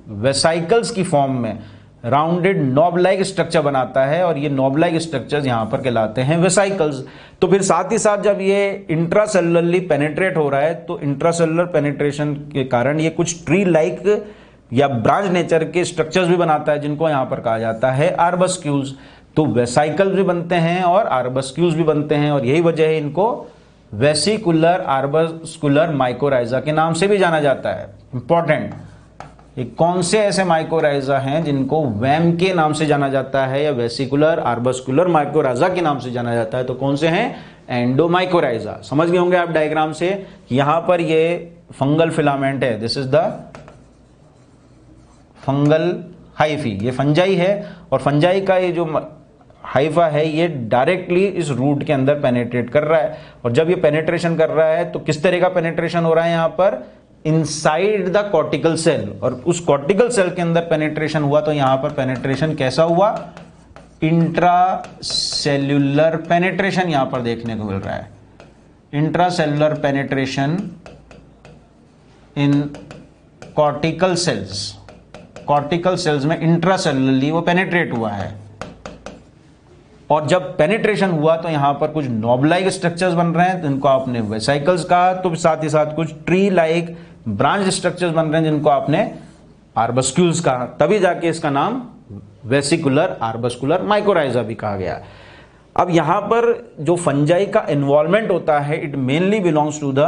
Speaker 1: वेसाइकल्स की फॉर्म में राउंडेड नॉब लाइक स्ट्रक्चर बनाता है, और ये नॉब लाइक स्ट्रक्चर्स यहां पर कहलाते हैं वेसाइकल्स। तो फिर साथ ही साथ जब ये इंट्रासेलुलरली पेनिट्रेट हो रहा है तो इंट्रासेलुलर पेनिट्रेशन के कारण ये कुछ ट्री लाइक या ब्रांच नेचर के स्ट्रक्चर्स भी बनाता है, जिनको यहां पर कहा जाता है आर्बस्क्यूल्स। तो वेसाइकल्स भी बनते हैं और आर्बस्क्यूल्स भी बनते हैं, और यही वजह है इनको वेसिकुलर आर्बस्कुलर माइकोराइजा के नाम से भी जाना जाता है। इंपॉर्टेंट, ये कौन से ऐसे माइकोराइजा हैं जिनको वैम के नाम से जाना जाता है या वेसिकुलर आर्बस्कुलर माइकोराइजा के नाम से जाना जाता है? तो कौन से हैं? एंडोमाइकोराइजा। समझ गए होंगे आप डायग्राम से कि यहां पर ये फंगल फिलामेंट है, this is the fungal hyphae, ये फंजाई है, और फंजाई का ये जो हाइफा है ये डायरेक्टली इस रूट के अंदर पेनेट्रेट कर रहा है। और जब ये पेनेट्रेशन कर रहा है तो किस तरह का पेनेट्रेशन हो रहा है? यहां पर इनसाइड द कॉर्टिकल सेल, और उस कॉर्टिकल सेल के अंदर पेनेट्रेशन हुआ। तो यहां पर पेनेट्रेशन कैसा हुआ? इंट्रासेल्युलर पेनेट्रेशन यहां पर देखने को मिल रहा है। इंट्रासेल्युलर पेनेट्रेशन इन कॉर्टिकल सेल्स, कॉर्टिकल सेल्स में इंट्रासेल्युलरली वो पेनेट्रेट हुआ है। और जब पेनिट्रेशन हुआ तो यहां पर कुछ नॉब लाइक स्ट्रक्चर्स बन रहे हैं जिनको आपने वेसाइकल्स कहा, तो साथ ही साथ कुछ ट्री लाइक ब्रांच स्ट्रक्चर्स बन रहे हैं जिनको आपने आर्बस्क्यूल्स कहा। तभी जाके इसका नाम वेसिकुलर आर्बस्कुलर माइकोराइजा भी कहा गया। अब यहां पर जो फंजाई का इन्वॉल्वमेंट होता है, it mainly belongs to the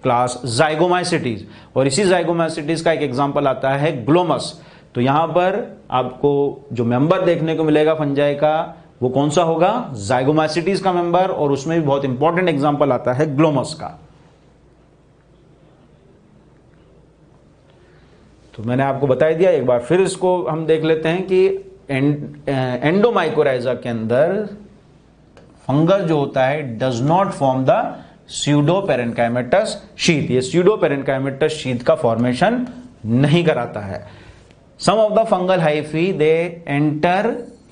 Speaker 1: class Zygomycetes, और इसी जाइगोमाइसिटीज का एक एग्जांपल आता है ग्लोमस। तो यहां पर आपको जो मेंबर देखने को मिलेगा फंजाई का, वो कौन सा होगा? जाइगोमाइसिटीज का मेंबर, और उसमें भी बहुत इंपॉर्टेंट एग्जांपल आता है ग्लोमस का। तो मैंने आपको बता दिया, एक बार फिर इसको हम देख लेते हैं कि एंडोमाइकोराइजा के अंदर फंगस जो होता है does not form the pseudo parenchymatous sheath, ये स्यूडो पेरेन्काइमेटस शीथ का फॉर्मेशन नहीं कराता है। Some of the fungal hyphae they enter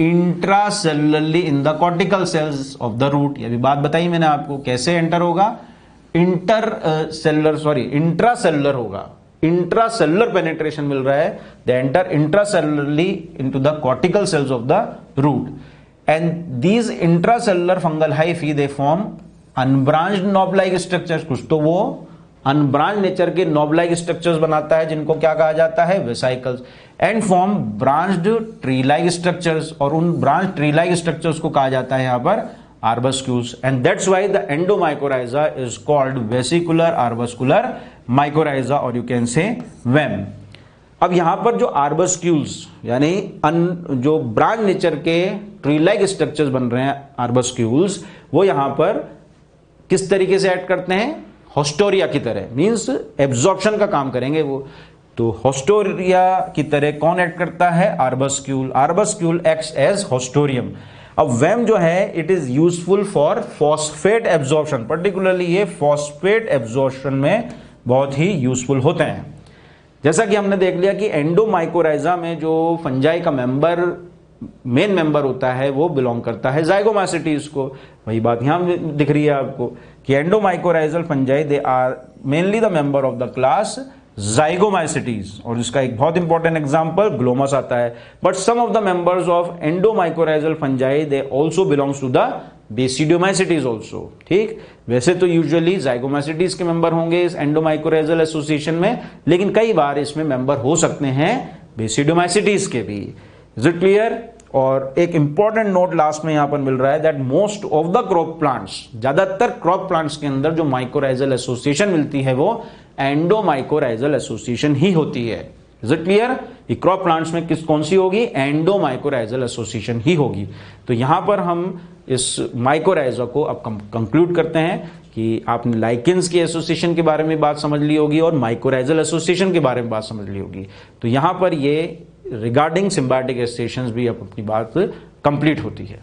Speaker 1: intracellularly in the cortical cells of the root। ये भी बात बताई मैंने आपको, कैसे एंटर होगा? इंट्रासेलुलर होगा, इंट्रासेलुलर पेनिट्रेशन मिल रहा है। They enter intracellularly into the cortical cells of the root, and these intracellular fungal hyphae they form unbranched knob-like structures। कुछ तो वो अनब्रांच नेचर के नॉब लाइक स्ट्रक्चर्स बनाता है जिनको क्या कहा जाता है? Vesicles. And form branched tree like structures, और उन ब्रांच ट्री लाइक स्ट्रक्चर्स को कहा जाता है यहां पर arbuscules. And that's why the endomycorrhiza is called vesicular arbuscular mycorrhiza, और यू कैन से वेम। अब यहां पर जो आर्बस्क्यूल्स यानी जो ब्रांच नेचर के ट्री लाइक स्ट्रक्चर्स बन रहे हैं आर्बस्क्यूल्स, वो यहां पर किस तरीके से ऐड करते हैं? होस्टोरिया की तरह, मींस एब्जॉर्प्शन का काम करेंगे वो। तो होस्टोरिया की तरह कौन ऐड करता है? आर्बस्क्यूल। आर्बस्क्यूल एक्ट्स एज होस्टोरियम। अब वेम जो है it is useful for phosphate absorption, particularly ये फॉस्फेट एब्जॉर्प्शन में बहुत ही यूजफुल होते हैं। जैसा कि हमने देख लिया कि एंडोमाइकोराइजा में जो फंजाई का मेंबर मेन मेंबर होता है वो बिलोंग करता है जाइगोमाइसिटीज को। वही बात यहां दिख रही है आपको कि endomycorrhizal fungi they are mainly the member of the class Zygomycetes, और इसका एक बहुत इंपॉर्टेंट एग्जांपल ग्लोमस आता है। But some of the members of endomycorrhizal fungi they also belongs to the Basidiomycetes also. ठीक, वैसे तो यूजुअली जाइगोमाइसिटीज के मेंबर होंगे इस एंडोमाइकोराइजल एसोसिएशन में, लेकिन कई बार इसमें मेंबर हो सकते हैं बेसिडियोमाइसिटीज के भी। Is it clear? और एक इंपॉर्टेंट नोट लास्ट में यहां पर मिल रहा है that most of the crop plants, ज्यादातर क्रॉप प्लांट्स के अंदर जो माइकोराइजल एसोसिएशन मिलती है वो एंडोमाइकोराइजल एसोसिएशन ही होती है। Is it clear? ये क्रॉप प्लांट्स में कौन सी होगी? एंडोमाइकोराइजल एसोसिएशन ही होगी। तो यहां पर हम इस माइकोराइजा को अब कंक्लूड करते हैं कि आपने लाइकेंस की एसोसिएशन के बारे में बात समझ ली होगी और माइकोराइजल एसोसिएशन के बारे में बात समझ ली होगी। तो यहां पर ये रिगार्डिंग सिम्बायोटिक एसोसिएशंस भी अब अपनी बात कंप्लीट होती है।